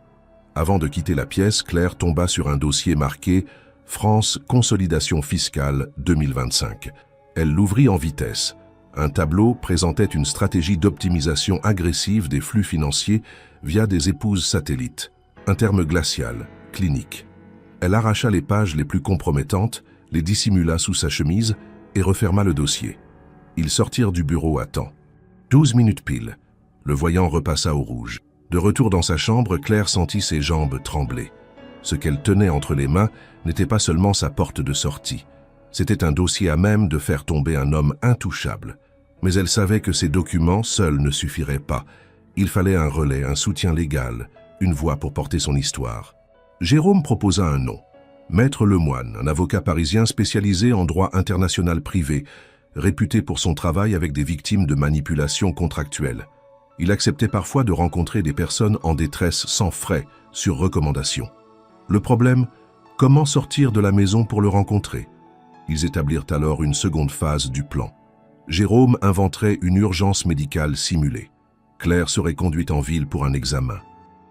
Avant de quitter la pièce, Claire tomba sur un dossier marqué « France Consolidation Fiscale 2025 ». Elle l'ouvrit en vitesse. Un tableau présentait une stratégie d'optimisation agressive des flux financiers via des épouses satellites, un terme glacial, clinique. Elle arracha les pages les plus compromettantes, les dissimula sous sa chemise et referma le dossier. Ils sortirent du bureau à temps. 12 minutes pile. Le voyant repassa au rouge. De retour dans sa chambre, Claire sentit ses jambes trembler. Ce qu'elle tenait entre les mains n'était pas seulement sa porte de sortie. C'était un dossier à même de faire tomber un homme intouchable. Mais elle savait que ces documents seuls ne suffiraient pas. Il fallait un relais, un soutien légal, une voix pour porter son histoire. Jérôme proposa un nom. Maître Lemoine, un avocat parisien spécialisé en droit international privé, réputé pour son travail avec des victimes de manipulations contractuelles. Il acceptait parfois de rencontrer des personnes en détresse sans frais, sur recommandation. Le problème, comment sortir de la maison pour le rencontrer? Ils établirent alors une seconde phase du plan. Jérôme inventerait une urgence médicale simulée. Claire serait conduite en ville pour un examen.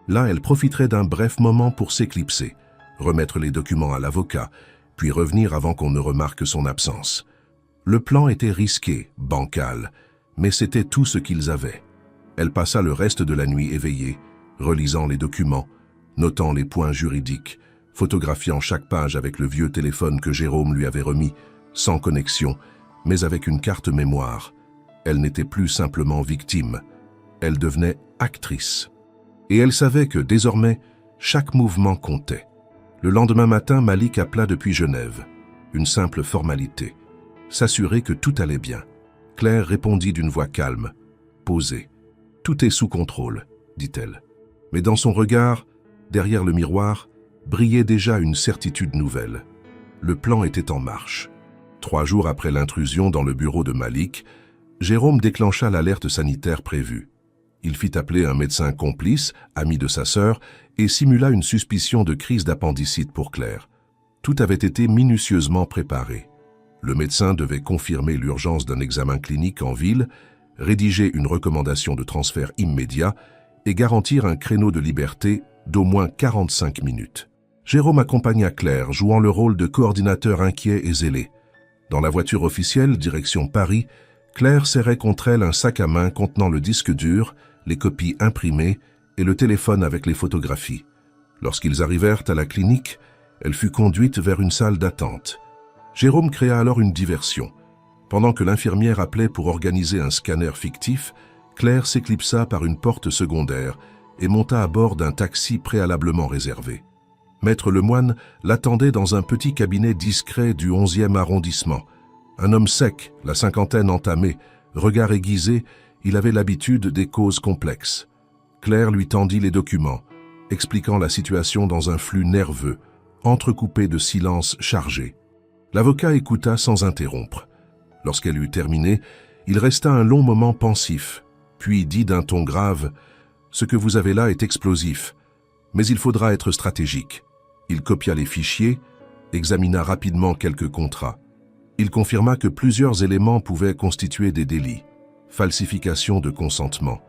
Là, elle profiterait d'un bref moment pour s'éclipser, remettre les documents à l'avocat, puis revenir avant qu'on ne remarque son absence. Le plan était risqué, bancal, mais c'était tout ce qu'ils avaient. Elle passa le reste de la nuit éveillée, relisant les documents, notant les points juridiques, photographiant chaque page avec le vieux téléphone que Jérôme lui avait remis, sans connexion, mais avec une carte mémoire. Elle n'était plus simplement victime, elle devenait actrice. Et elle savait que, désormais, chaque mouvement comptait. Le lendemain matin, Malik appela depuis Genève. Une simple formalité. S'assurer que tout allait bien. Claire répondit d'une voix calme, posée. « Tout est sous contrôle », dit-elle. Mais dans son regard, derrière le miroir, brillait déjà une certitude nouvelle. Le plan était en marche. 3 jours après l'intrusion dans le bureau de Malik, Jérôme déclencha l'alerte sanitaire prévue. Il fit appeler un médecin complice, ami de sa sœur, et simula une suspicion de crise d'appendicite pour Claire. Tout avait été minutieusement préparé. Le médecin devait confirmer l'urgence d'un examen clinique en ville, rédiger une recommandation de transfert immédiat et garantir un créneau de liberté d'au moins 45 minutes. Jérôme accompagna Claire, jouant le rôle de coordinateur inquiet et zélé. Dans la voiture officielle, direction Paris, Claire serrait contre elle un sac à main contenant le disque dur, les copies imprimées et le téléphone avec les photographies. Lorsqu'ils arrivèrent à la clinique, elle fut conduite vers une salle d'attente. Jérôme créa alors une diversion. Pendant que l'infirmière appelait pour organiser un scanner fictif, Claire s'éclipsa par une porte secondaire et monta à bord d'un taxi préalablement réservé. Maître Lemoine l'attendait dans un petit cabinet discret du 11e arrondissement. Un homme sec, la cinquantaine entamée, regard aiguisé, il avait l'habitude des causes complexes. Claire lui tendit les documents, expliquant la situation dans un flux nerveux, entrecoupé de silences chargés. L'avocat écouta sans interrompre. Lorsqu'elle eut terminé, il resta un long moment pensif, puis dit d'un ton grave « Ce que vous avez là est explosif, mais il faudra être stratégique. » Il copia les fichiers, examina rapidement quelques contrats. Il confirma que plusieurs éléments pouvaient constituer des délits. Falsification de consentement,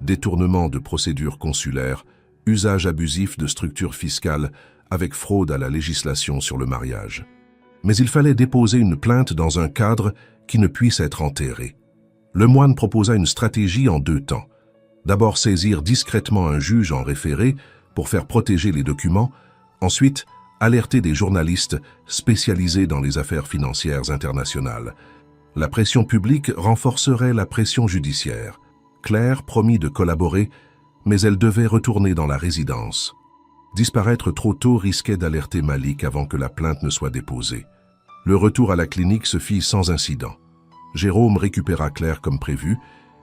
détournement de procédures consulaires, usage abusif de structures fiscales avec fraude à la législation sur le mariage. Mais il fallait déposer une plainte dans un cadre qui ne puisse être enterré. Lemoine proposa une stratégie en 2 temps. D'abord saisir discrètement un juge en référé pour faire protéger les documents, ensuite alerter des journalistes spécialisés dans les affaires financières internationales. La pression publique renforcerait la pression judiciaire. Claire promit de collaborer, mais elle devait retourner dans la résidence. Disparaître trop tôt risquait d'alerter Malik avant que la plainte ne soit déposée. Le retour à la clinique se fit sans incident. Jérôme récupéra Claire comme prévu,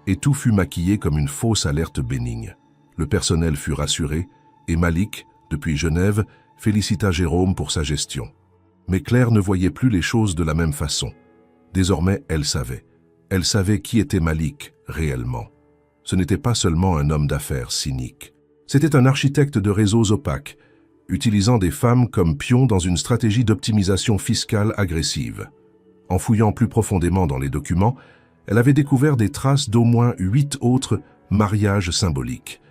et tout fut maquillé comme une fausse alerte bénigne. Le personnel fut rassuré, et Malik, depuis Genève, félicita Jérôme pour sa gestion. Mais Claire ne voyait plus les choses de la même façon. Désormais, elle savait. Elle savait qui était Malik, réellement. Ce n'était pas seulement un homme d'affaires cynique. C'était un architecte de réseaux opaques, utilisant des femmes comme pions dans une stratégie d'optimisation fiscale agressive. En fouillant plus profondément dans les documents, elle avait découvert des traces d'au moins 8 autres mariages symboliques,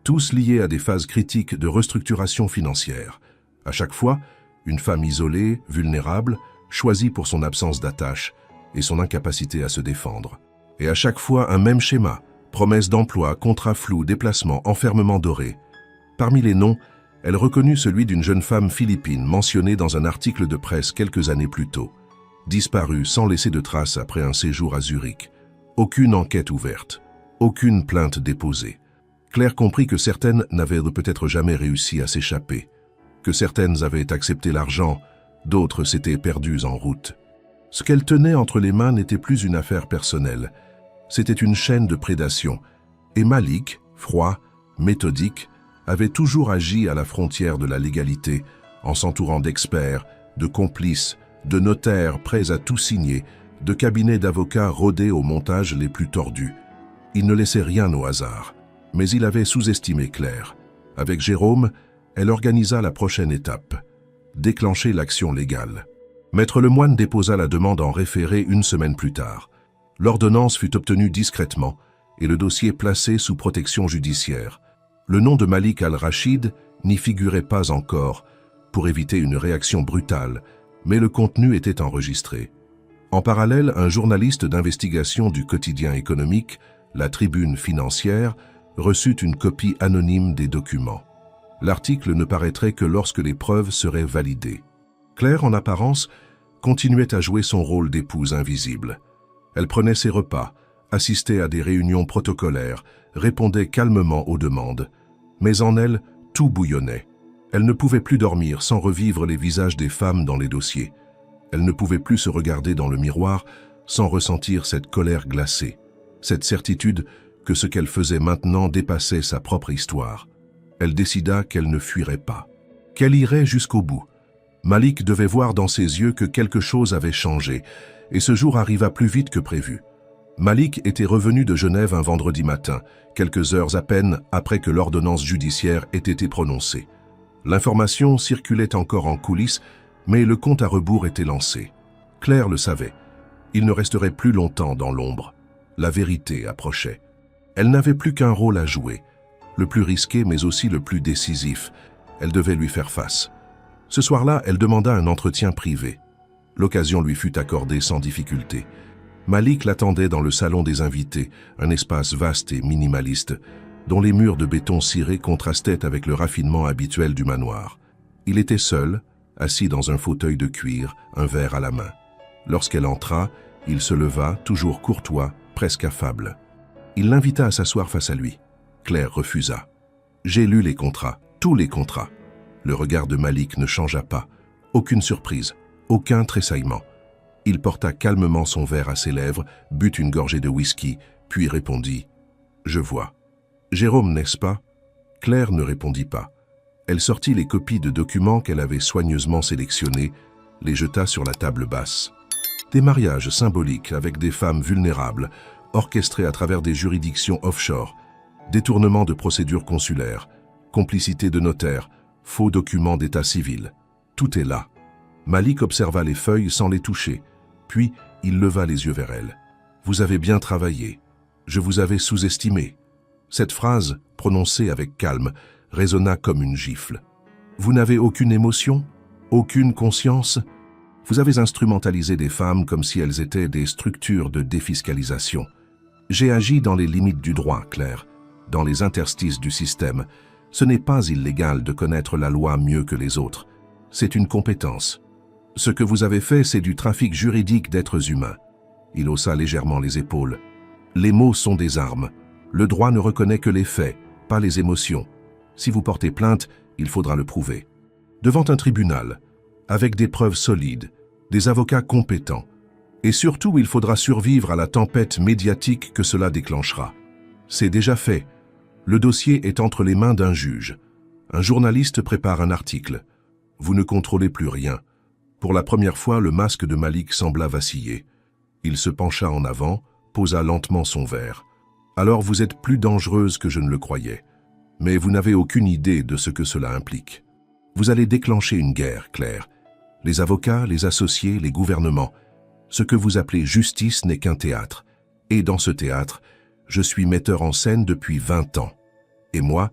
tous liés à des phases critiques de restructuration financière. À chaque fois, une femme isolée, vulnérable, choisie pour son absence d'attache et son incapacité à se défendre. Et à chaque fois, un même schéma, promesses d'emploi, contrats flous, déplacements, enfermement doré. Parmi les noms, elle reconnut celui d'une jeune femme philippine mentionnée dans un article de presse quelques années plus tôt. Disparue sans laisser de traces après un séjour à Zurich. Aucune enquête ouverte. Aucune plainte déposée. Claire comprit que certaines n'avaient peut-être jamais réussi à s'échapper. Que certaines avaient accepté l'argent, d'autres s'étaient perdues en route. Ce qu'elle tenait entre les mains n'était plus une affaire personnelle. C'était une chaîne de prédation. Et Malik, froid, méthodique, avait toujours agi à la frontière de la légalité, en s'entourant d'experts, de complices, de notaires prêts à tout signer, de cabinets d'avocats rodés aux montages les plus tordus. Il ne laissait rien au hasard, mais il avait sous-estimé Claire. Avec Jérôme, elle organisa la prochaine étape, déclencher l'action légale. Maître Lemoine déposa la demande en référé une semaine plus tard. L'ordonnance fut obtenue discrètement et le dossier placé sous protection judiciaire. Le nom de Malik Al-Rachid n'y figurait pas encore, pour éviter une réaction brutale, mais le contenu était enregistré. En parallèle, un journaliste d'investigation du quotidien économique, la Tribune financière, reçut une copie anonyme des documents. L'article ne paraîtrait que lorsque les preuves seraient validées. Claire, en apparence, continuait à jouer son rôle d'épouse invisible. Elle prenait ses repas, assistait à des réunions protocolaires, répondait calmement aux demandes. Mais en elle, tout bouillonnait. Elle ne pouvait plus dormir sans revivre les visages des femmes dans les dossiers. Elle ne pouvait plus se regarder dans le miroir sans ressentir cette colère glacée, cette certitude que ce qu'elle faisait maintenant dépassait sa propre histoire. Elle décida qu'elle ne fuirait pas, qu'elle irait jusqu'au bout. Malik devait voir dans ses yeux que quelque chose avait changé, et ce jour arriva plus vite que prévu. Malik était revenu de Genève un vendredi matin, quelques heures à peine après que l'ordonnance judiciaire ait été prononcée. L'information circulait encore en coulisses, mais le compte à rebours était lancé. Claire le savait. Il ne resterait plus longtemps dans l'ombre. La vérité approchait. Elle n'avait plus qu'un rôle à jouer, le plus risqué mais aussi le plus décisif. Elle devait lui faire face. Ce soir-là, elle demanda un entretien privé. L'occasion lui fut accordée sans difficulté. Malik l'attendait dans le salon des invités, un espace vaste et minimaliste, dont les murs de béton ciré contrastaient avec le raffinement habituel du manoir. Il était seul, assis dans un fauteuil de cuir, un verre à la main. Lorsqu'elle entra, il se leva, toujours courtois, presque affable. Il l'invita à s'asseoir face à lui. Claire refusa. « J'ai lu les contrats, tous les contrats. » Le regard de Malik ne changea pas. Aucune surprise, aucun tressaillement. Il porta calmement son verre à ses lèvres, but une gorgée de whisky, puis répondit « Je vois. » « Jérôme, n'est-ce pas ?» Claire ne répondit pas. Elle sortit les copies de documents qu'elle avait soigneusement sélectionnés, les jeta sur la table basse. Des mariages symboliques avec des femmes vulnérables, orchestrés à travers des juridictions offshore, détournement de procédures consulaires, complicité de notaires, faux documents d'état civil. Tout est là. Malik observa les feuilles sans les toucher, puis il leva les yeux vers elle. « Vous avez bien travaillé. Je vous avais sous-estimé. » Cette phrase, prononcée avec calme, résonna comme une gifle. « Vous n'avez aucune émotion? Aucune conscience? Vous avez instrumentalisé des femmes comme si elles étaient des structures de défiscalisation. J'ai agi dans les limites du droit, Claire, dans les interstices du système. Ce n'est pas illégal de connaître la loi mieux que les autres. C'est une compétence. Ce que vous avez fait, c'est du trafic juridique d'êtres humains. » Il haussa légèrement les épaules. « Les mots sont des armes. Le droit ne reconnaît que les faits, pas les émotions. Si vous portez plainte, il faudra le prouver. Devant un tribunal, avec des preuves solides, des avocats compétents. Et surtout, il faudra survivre à la tempête médiatique que cela déclenchera. C'est déjà fait. Le dossier est entre les mains d'un juge. Un journaliste prépare un article. Vous ne contrôlez plus rien. Pour la première fois, le masque de Malik sembla vaciller. Il se pencha en avant, posa lentement son verre. Alors vous êtes plus dangereuse que je ne le croyais. Mais vous n'avez aucune idée de ce que cela implique. Vous allez déclencher une guerre, Claire. Les avocats, les associés, les gouvernements. Ce que vous appelez justice n'est qu'un théâtre. Et dans ce théâtre, je suis metteur en scène depuis 20 ans. Et moi,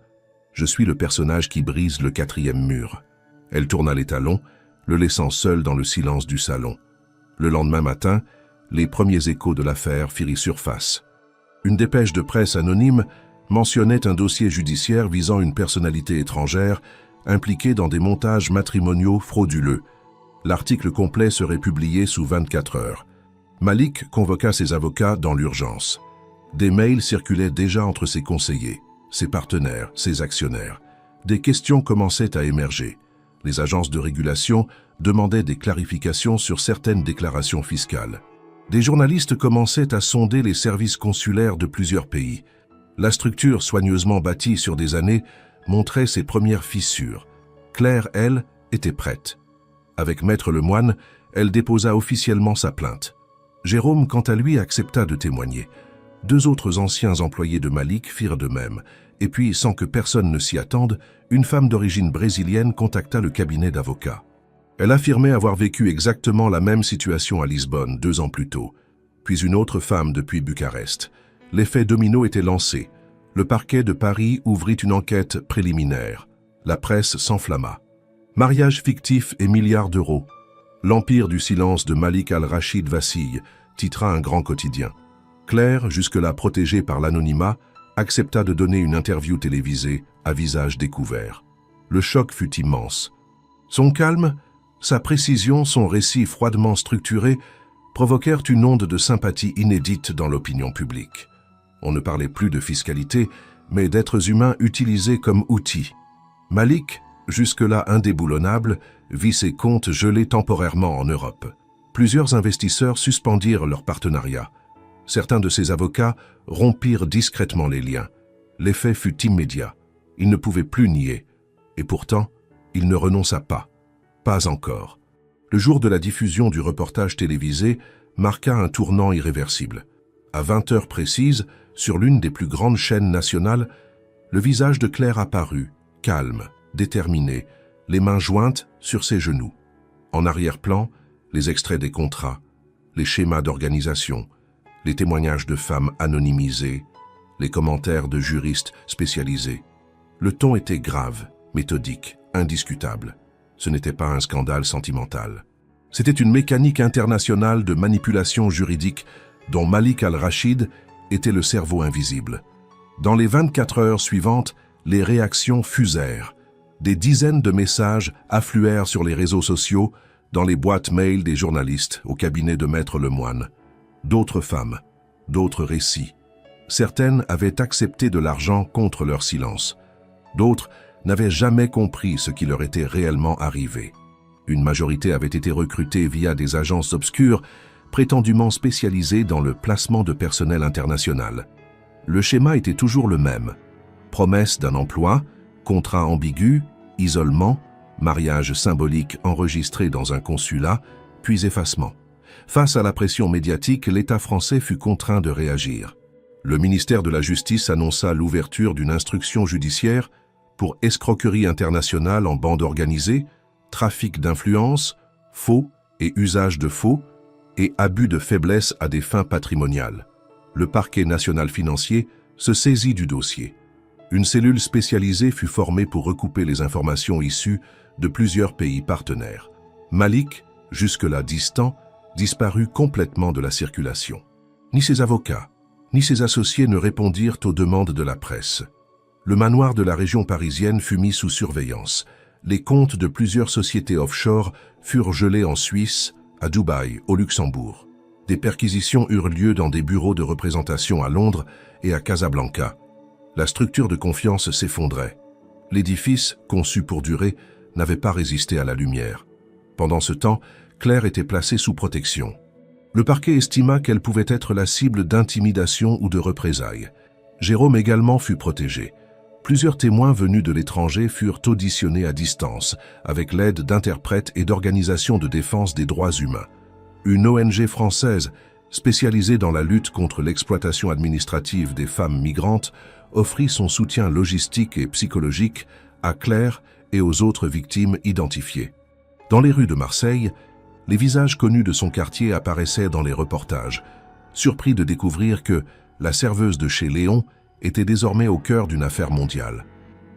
je suis le personnage qui brise le 4e mur. Elle tourna les talons, le laissant seul dans le silence du salon. Le lendemain matin, les premiers échos de l'affaire firent surface. Une dépêche de presse anonyme mentionnait un dossier judiciaire visant une personnalité étrangère impliquée dans des montages matrimoniaux frauduleux. L'article complet serait publié sous 24 heures. Malik convoqua ses avocats dans l'urgence. Des mails circulaient déjà entre ses conseillers, ses partenaires, ses actionnaires. Des questions commençaient à émerger. Les agences de régulation demandaient des clarifications sur certaines déclarations fiscales. Des journalistes commençaient à sonder les services consulaires de plusieurs pays. La structure soigneusement bâtie sur des années montrait ses premières fissures. Claire, elle, était prête. Avec Maître Lemoine, elle déposa officiellement sa plainte. Jérôme, quant à lui, accepta de témoigner. 2 autres anciens employés de Malik firent de même. Et puis, sans que personne ne s'y attende, une femme d'origine brésilienne contacta le cabinet d'avocats. Elle affirmait avoir vécu exactement la même situation à Lisbonne 2 ans plus tôt, puis une autre femme depuis Bucarest. L'effet domino était lancé. Le parquet de Paris ouvrit une enquête préliminaire. La presse s'enflamma. Mariage fictif et milliards d'euros. L'empire du silence de Malik Al-Rachid vacille, titra un grand quotidien. Claire, jusque-là protégée par l'anonymat, accepta de donner une interview télévisée à visage découvert. Le choc fut immense. Son calme, sa précision, son récit froidement structuré provoquèrent une onde de sympathie inédite dans l'opinion publique. On ne parlait plus de fiscalité, mais d'êtres humains utilisés comme outils. Malik, jusque-là indéboulonnable, vit ses comptes gelés temporairement en Europe. Plusieurs investisseurs suspendirent leur partenariat. Certains de ses avocats rompirent discrètement les liens. L'effet fut immédiat. Il ne pouvait plus nier. Et pourtant, il ne renonça pas. Pas encore. Le jour de la diffusion du reportage télévisé marqua un tournant irréversible. À 20 heures précises, sur l'une des plus grandes chaînes nationales, le visage de Claire apparut, calme, déterminé, les mains jointes sur ses genoux. En arrière-plan, les extraits des contrats, les schémas d'organisation, les témoignages de femmes anonymisées, les commentaires de juristes spécialisés. Le ton était grave, méthodique, indiscutable. Ce n'était pas un scandale sentimental. C'était une mécanique internationale de manipulation juridique dont Malik Al-Rachid était le cerveau invisible. Dans les 24 heures suivantes, les réactions fusèrent. Des dizaines de messages affluèrent sur les réseaux sociaux, dans les boîtes mail des journalistes au cabinet de Maître Lemoine. D'autres femmes, d'autres récits. Certaines avaient accepté de l'argent contre leur silence. D'autres n'avaient jamais compris ce qui leur était réellement arrivé. Une majorité avait été recrutée via des agences obscures, prétendument spécialisées dans le placement de personnel international. Le schéma était toujours le même. Promesse d'un emploi, contrat ambigu, isolement, mariage symbolique enregistré dans un consulat, puis effacement. Face à la pression médiatique, l'État français fut contraint de réagir. Le ministère de la Justice annonça l'ouverture d'une instruction judiciaire pour escroquerie internationale en bande organisée, trafic d'influence, faux et usage de faux, et abus de faiblesse à des fins patrimoniales. Le parquet national financier se saisit du dossier. Une cellule spécialisée fut formée pour recouper les informations issues de plusieurs pays partenaires. Malik, jusque-là distant, disparut complètement de la circulation. Ni ses avocats, ni ses associés ne répondirent aux demandes de la presse. Le manoir de la région parisienne fut mis sous surveillance. Les comptes de plusieurs sociétés offshore furent gelés en Suisse, à Dubaï, au Luxembourg. Des perquisitions eurent lieu dans des bureaux de représentation à Londres et à Casablanca. La structure de confiance s'effondrait. L'édifice, conçu pour durer, n'avait pas résisté à la lumière. Pendant ce temps, Claire était placée sous protection. Le parquet estima qu'elle pouvait être la cible d'intimidation ou de représailles. Jérôme également fut protégé. Plusieurs témoins venus de l'étranger furent auditionnés à distance, avec l'aide d'interprètes et d'organisations de défense des droits humains. Une ONG française, spécialisée dans la lutte contre l'exploitation administrative des femmes migrantes, offrit son soutien logistique et psychologique à Claire et aux autres victimes identifiées. Dans les rues de Marseille, les visages connus de son quartier apparaissaient dans les reportages, surpris de découvrir que la serveuse de chez Léon était désormais au cœur d'une affaire mondiale.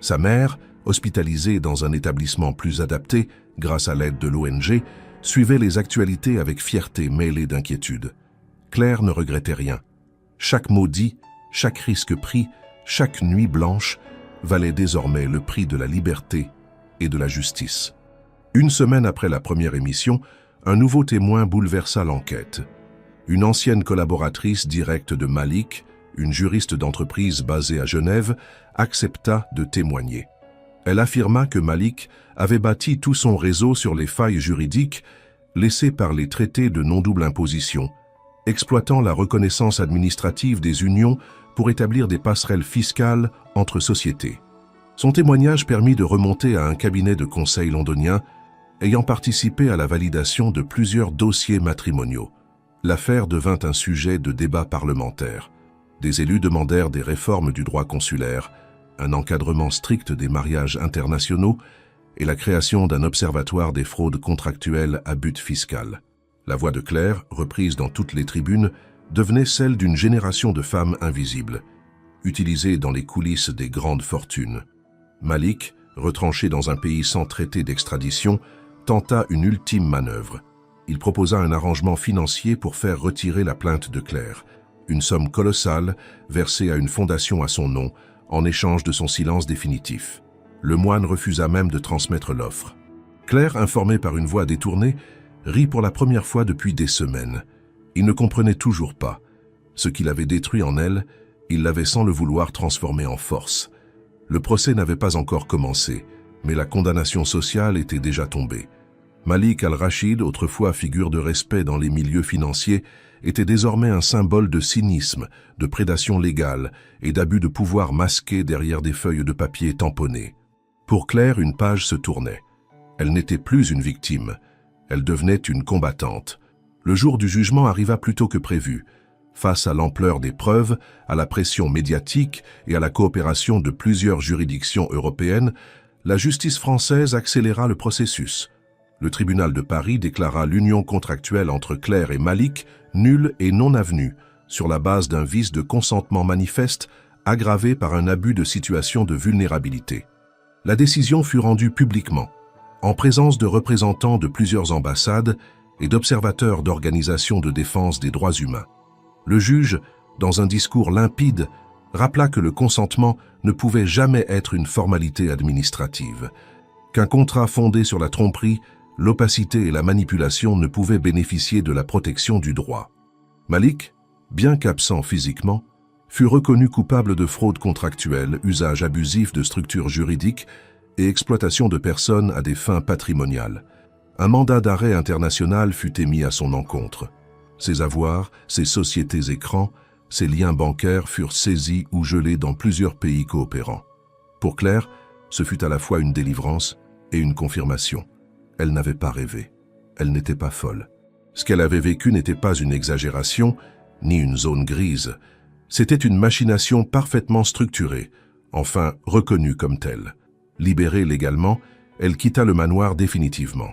Sa mère, hospitalisée dans un établissement plus adapté grâce à l'aide de l'ONG, suivait les actualités avec fierté mêlée d'inquiétude. Claire ne regrettait rien. Chaque mot dit, chaque risque pris, chaque nuit blanche valait désormais le prix de la liberté et de la justice. Une semaine après la première émission, un nouveau témoin bouleversa l'enquête. Une ancienne collaboratrice directe de Malik, une juriste d'entreprise basée à Genève, accepta de témoigner. Elle affirma que Malik avait bâti tout son réseau sur les failles juridiques laissées par les traités de non-double imposition, exploitant la reconnaissance administrative des unions pour établir des passerelles fiscales entre sociétés. Son témoignage permit de remonter à un cabinet de conseil londonien ayant participé à la validation de plusieurs dossiers matrimoniaux. L'affaire devint un sujet de débat parlementaire. Des élus demandèrent des réformes du droit consulaire, un encadrement strict des mariages internationaux et la création d'un observatoire des fraudes contractuelles à but fiscal. La voix de Claire, reprise dans toutes les tribunes, devenait celle d'une génération de femmes invisibles, utilisées dans les coulisses des grandes fortunes. Malik, retranché dans un pays sans traité d'extradition, tenta une ultime manœuvre. Il proposa un arrangement financier pour faire retirer la plainte de Claire, une somme colossale versée à une fondation à son nom en échange de son silence définitif. Le moine refusa même de transmettre l'offre. Claire, informée par une voix détournée, rit pour la première fois depuis des semaines. Il ne comprenait toujours pas. Ce qu'il avait détruit en elle, il l'avait sans le vouloir transformé en force. Le procès n'avait pas encore commencé, mais la condamnation sociale était déjà tombée. Malik al-Rachid, autrefois figure de respect dans les milieux financiers, était désormais un symbole de cynisme, de prédation légale et d'abus de pouvoir masqués derrière des feuilles de papier tamponnées. Pour Claire, une page se tournait. Elle n'était plus une victime, elle devenait une combattante. Le jour du jugement arriva plus tôt que prévu. Face à l'ampleur des preuves, à la pression médiatique et à la coopération de plusieurs juridictions européennes, la justice française accéléra le processus. Le tribunal de Paris déclara l'union contractuelle entre Claire et Malik nulle et non avenue, sur la base d'un vice de consentement manifeste aggravé par un abus de situation de vulnérabilité. La décision fut rendue publiquement, en présence de représentants de plusieurs ambassades et d'observateurs d'organisations de défense des droits humains. Le juge, dans un discours limpide, rappela que le consentement ne pouvait jamais être une formalité administrative, qu'un contrat fondé sur la tromperie, l'opacité et la manipulation ne pouvaient bénéficier de la protection du droit. Malik, bien qu'absent physiquement, fut reconnu coupable de fraude contractuelle, usage abusif de structures juridiques et exploitation de personnes à des fins patrimoniales. Un mandat d'arrêt international fut émis à son encontre. Ses avoirs, ses sociétés écrans, ses liens bancaires furent saisis ou gelés dans plusieurs pays coopérants. Pour Claire, ce fut à la fois une délivrance et une confirmation. Elle n'avait pas rêvé. Elle n'était pas folle. Ce qu'elle avait vécu n'était pas une exagération, ni une zone grise. C'était une machination parfaitement structurée, enfin reconnue comme telle. Libérée légalement, elle quitta le manoir définitivement.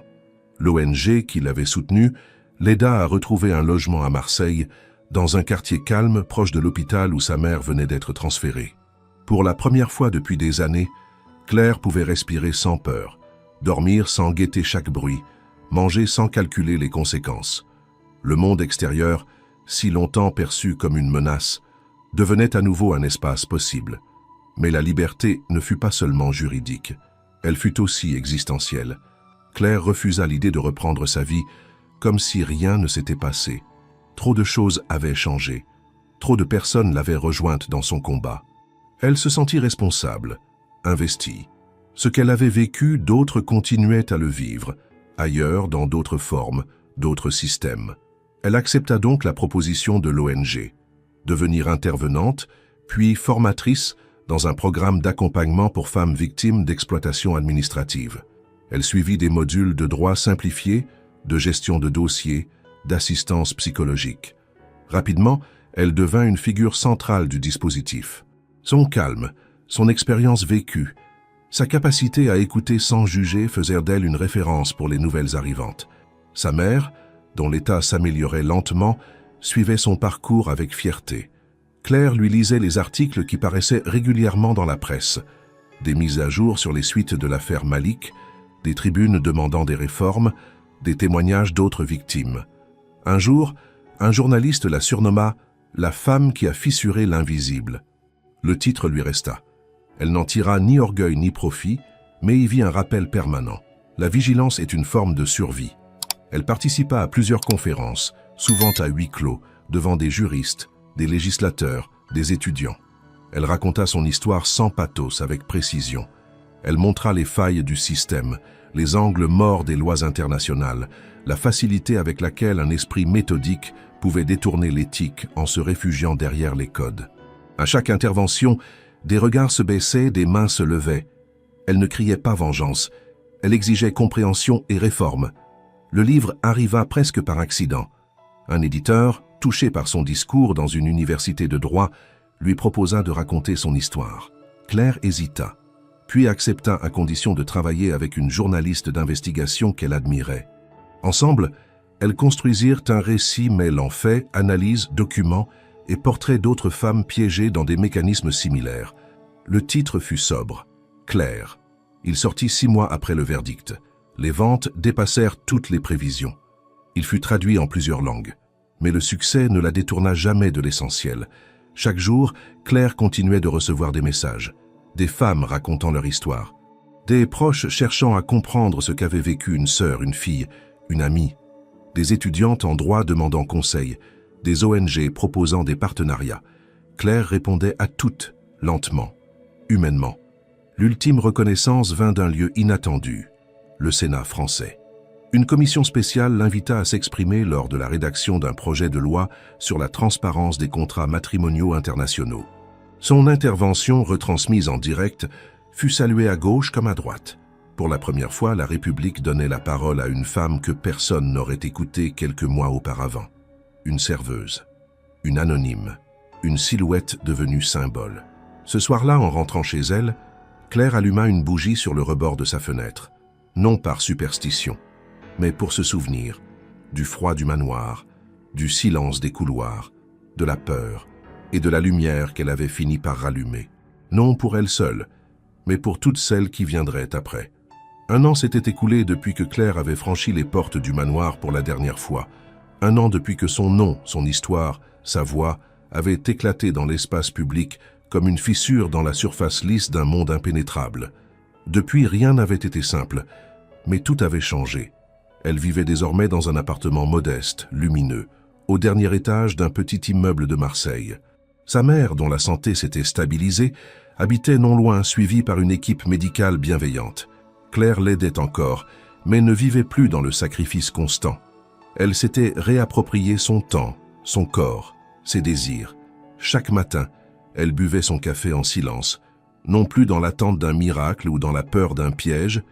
L'ONG qui l'avait soutenue l'aida à retrouver un logement à Marseille, dans un quartier calme proche de l'hôpital où sa mère venait d'être transférée. Pour la première fois depuis des années, Claire pouvait respirer sans peur, dormir sans guetter chaque bruit, manger sans calculer les conséquences. Le monde extérieur, si longtemps perçu comme une menace, devenait à nouveau un espace possible. Mais la liberté ne fut pas seulement juridique, elle fut aussi existentielle. Claire refusa l'idée de reprendre sa vie comme si rien ne s'était passé. Trop de choses avaient changé, trop de personnes l'avaient rejointe dans son combat. Elle se sentit responsable, investie. Ce qu'elle avait vécu, d'autres continuaient à le vivre, ailleurs, dans d'autres formes, d'autres systèmes. Elle accepta donc la proposition de l'ONG, devenir intervenante, puis formatrice dans un programme d'accompagnement pour femmes victimes d'exploitation administrative. Elle suivit des modules de droit simplifié, de gestion de dossiers, d'assistance psychologique. Rapidement, elle devint une figure centrale du dispositif. Son calme, son expérience vécue, sa capacité à écouter sans juger faisèrent d'elle une référence pour les nouvelles arrivantes. Sa mère, dont l'état s'améliorait lentement, suivait son parcours avec fierté. Claire lui lisait les articles qui paraissaient régulièrement dans la presse, des mises à jour sur les suites de l'affaire Malik, des tribunes demandant des réformes, des témoignages d'autres victimes. Un jour, un journaliste la surnomma « la femme qui a fissuré l'invisible ». Le titre lui resta. Elle n'en tira ni orgueil ni profit, mais y vit un rappel permanent. La vigilance est une forme de survie. Elle participa à plusieurs conférences, souvent à huis clos, devant des juristes, des législateurs, des étudiants. Elle raconta son histoire sans pathos, avec précision. Elle montra les failles du système, les angles morts des lois internationales, la facilité avec laquelle un esprit méthodique pouvait détourner l'éthique en se réfugiant derrière les codes. À chaque intervention, des regards se baissaient, des mains se levaient. Elle ne criait pas vengeance, elle exigeait compréhension et réforme. Le livre arriva presque par accident. Un éditeur, touché par son discours dans une université de droit, lui proposa de raconter son histoire. Claire hésita, puis accepta à condition de travailler avec une journaliste d'investigation qu'elle admirait. Ensemble, elles construisirent un récit mêlant faits, analyses, documents et portraits d'autres femmes piégées dans des mécanismes similaires. Le titre fut sobre, Claire. Il sortit 6 mois après le verdict. Les ventes dépassèrent toutes les prévisions. Il fut traduit en plusieurs langues. Mais le succès ne la détourna jamais de l'essentiel. Chaque jour, Claire continuait de recevoir des messages. Des femmes racontant leur histoire. Des proches cherchant à comprendre ce qu'avait vécu une sœur, une fille, une amie. Des étudiantes en droit demandant conseil. Des ONG proposant des partenariats. Claire répondait à toutes, lentement, humainement. L'ultime reconnaissance vint d'un lieu inattendu, le Sénat français. Une commission spéciale l'invita à s'exprimer lors de la rédaction d'un projet de loi sur la transparence des contrats matrimoniaux internationaux. Son intervention, retransmise en direct, fut saluée à gauche comme à droite. Pour la première fois, la République donnait la parole à une femme que personne n'aurait écoutée quelques mois auparavant. Une serveuse, une anonyme, une silhouette devenue symbole. Ce soir-là, en rentrant chez elle, Claire alluma une bougie sur le rebord de sa fenêtre, non par superstition, mais pour se souvenir du froid du manoir, du silence des couloirs, de la peur et de la lumière qu'elle avait fini par rallumer. Non pour elle seule, mais pour toutes celles qui viendraient après. 1 an s'était écoulé depuis que Claire avait franchi les portes du manoir pour la dernière fois. 1 an depuis que son nom, son histoire, sa voix avaient éclaté dans l'espace public comme une fissure dans la surface lisse d'un monde impénétrable. Depuis, rien n'avait été simple, mais tout avait changé. Elle vivait désormais dans un appartement modeste, lumineux, au dernier étage d'un petit immeuble de Marseille. Sa mère, dont la santé s'était stabilisée, habitait non loin, suivie par une équipe médicale bienveillante. Claire l'aidait encore, mais ne vivait plus dans le sacrifice constant. Elle s'était réapproprié son temps, son corps, ses désirs. Chaque matin, elle buvait son café en silence, non plus dans l'attente d'un miracle ou dans la peur d'un piège,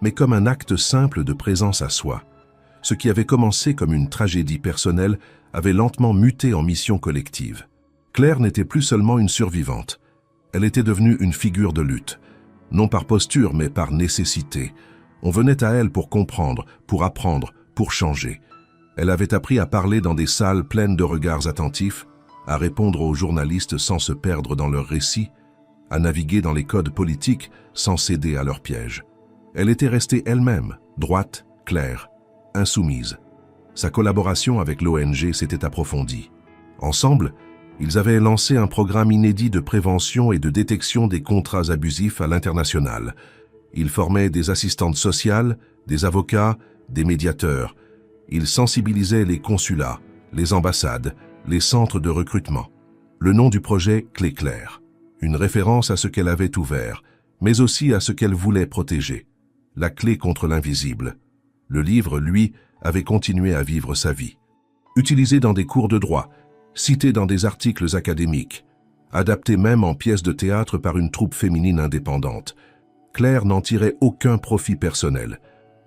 mais comme un acte simple de présence à soi. Ce qui avait commencé comme une tragédie personnelle avait lentement muté en mission collective. Claire n'était plus seulement une survivante. Elle était devenue une figure de lutte. Non par posture, mais par nécessité. On venait à elle pour comprendre, pour apprendre, pour changer. Elle avait appris à parler dans des salles pleines de regards attentifs, à répondre aux journalistes sans se perdre dans leurs récits, à naviguer dans les codes politiques sans céder à leurs pièges. Elle était restée elle-même, droite, claire, insoumise. Sa collaboration avec l'ONG s'était approfondie. Ensemble, ils avaient lancé un programme inédit de prévention et de détection des contrats abusifs à l'international. Ils formaient des assistantes sociales, des avocats, des médiateurs. Ils sensibilisaient les consulats, les ambassades, les centres de recrutement. Le nom du projet Clé Claire, une référence à ce qu'elle avait ouvert, mais aussi à ce qu'elle voulait protéger. La clé contre l'invisible. Le livre, lui, avait continué à vivre sa vie. utilisé dans des cours de droit, cité dans des articles académiques, adapté même en pièces de théâtre par une troupe féminine indépendante. Claire n'en tirait aucun profit personnel.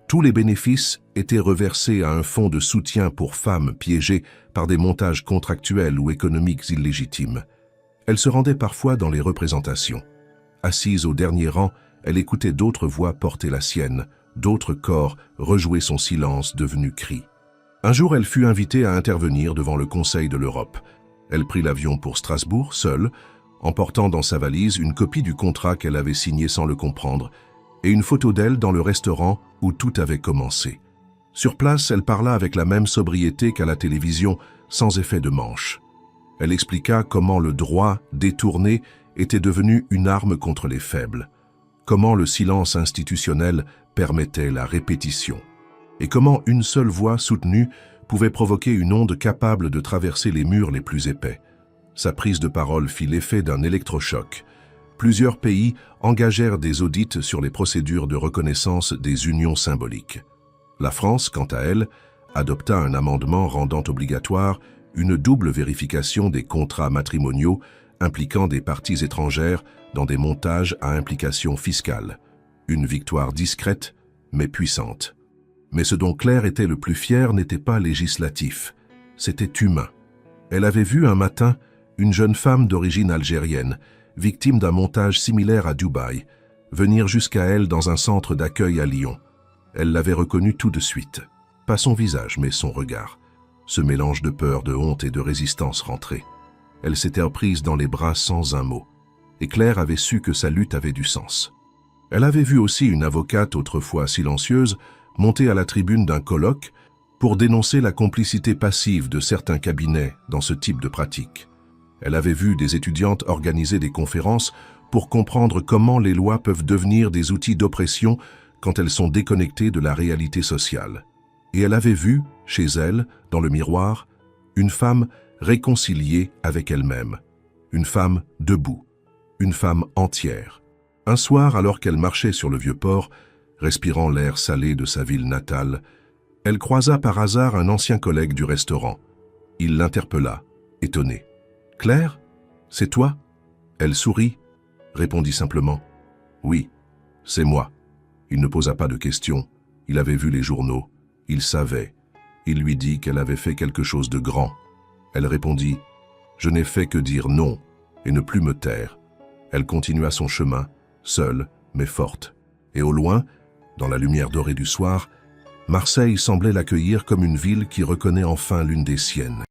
Tous les bénéfices étaient reversés à un fonds de soutien pour femmes piégées par des montages contractuels ou économiques illégitimes. Elle se rendait parfois dans les représentations. Assise au dernier rang, elle écoutait d'autres voix porter la sienne, d'autres corps rejouer son silence devenu cri. Un jour, elle fut invitée à intervenir devant le Conseil de l'Europe. Elle prit l'avion pour Strasbourg, seule, emportant dans sa valise une copie du contrat qu'elle avait signé sans le comprendre, et une photo d'elle dans le restaurant où tout avait commencé. Sur place, elle parla avec la même sobriété qu'à la télévision, sans effet de manche. Elle expliqua comment le droit détourné était devenu une arme contre les faibles, comment le silence institutionnel permettait la répétition, et comment une seule voix soutenue pouvait provoquer une onde capable de traverser les murs les plus épais. Sa prise de parole fit l'effet d'un électrochoc. Plusieurs pays engagèrent des audits sur les procédures de reconnaissance des unions symboliques. La France, quant à elle, adopta un amendement rendant obligatoire une double vérification des contrats matrimoniaux impliquant des parties étrangères dans des montages à implication fiscale. Une victoire discrète, mais puissante. Mais ce dont Claire était le plus fière n'était pas législatif, c'était humain. Elle avait vu un matin une jeune femme d'origine algérienne, victime d'un montage similaire à Dubaï, venir jusqu'à elle dans un centre d'accueil à Lyon. Elle l'avait reconnue tout de suite. Pas son visage, mais son regard. Ce mélange de peur, de honte et de résistance rentrée. Elle s'était reprise dans les bras sans un mot. Et Claire avait su que sa lutte avait du sens. Elle avait vu aussi une avocate autrefois silencieuse monter à la tribune d'un colloque pour dénoncer la complicité passive de certains cabinets dans ce type de pratique. Elle avait vu des étudiantes organiser des conférences pour comprendre comment les lois peuvent devenir des outils d'oppression quand elles sont déconnectées de la réalité sociale. Et elle avait vu, chez elle, dans le miroir, une femme réconciliée avec elle-même, une femme debout, une femme entière. Un soir, alors qu'elle marchait sur le Vieux-Port, respirant l'air salé de sa ville natale, elle croisa par hasard un ancien collègue du restaurant. Il l'interpella, étonné. « Claire, c'est toi ?» Elle sourit, répondit simplement. « Oui, c'est moi. » Il ne posa pas de questions. Il avait vu les journaux. Il savait. Il lui dit qu'elle avait fait quelque chose de grand. Elle répondit « Je n'ai fait que dire non et ne plus me taire. » Elle continua son chemin, seule mais forte. Et au loin, dans la lumière dorée du soir, Marseille semblait l'accueillir comme une ville qui reconnaît enfin l'une des siennes.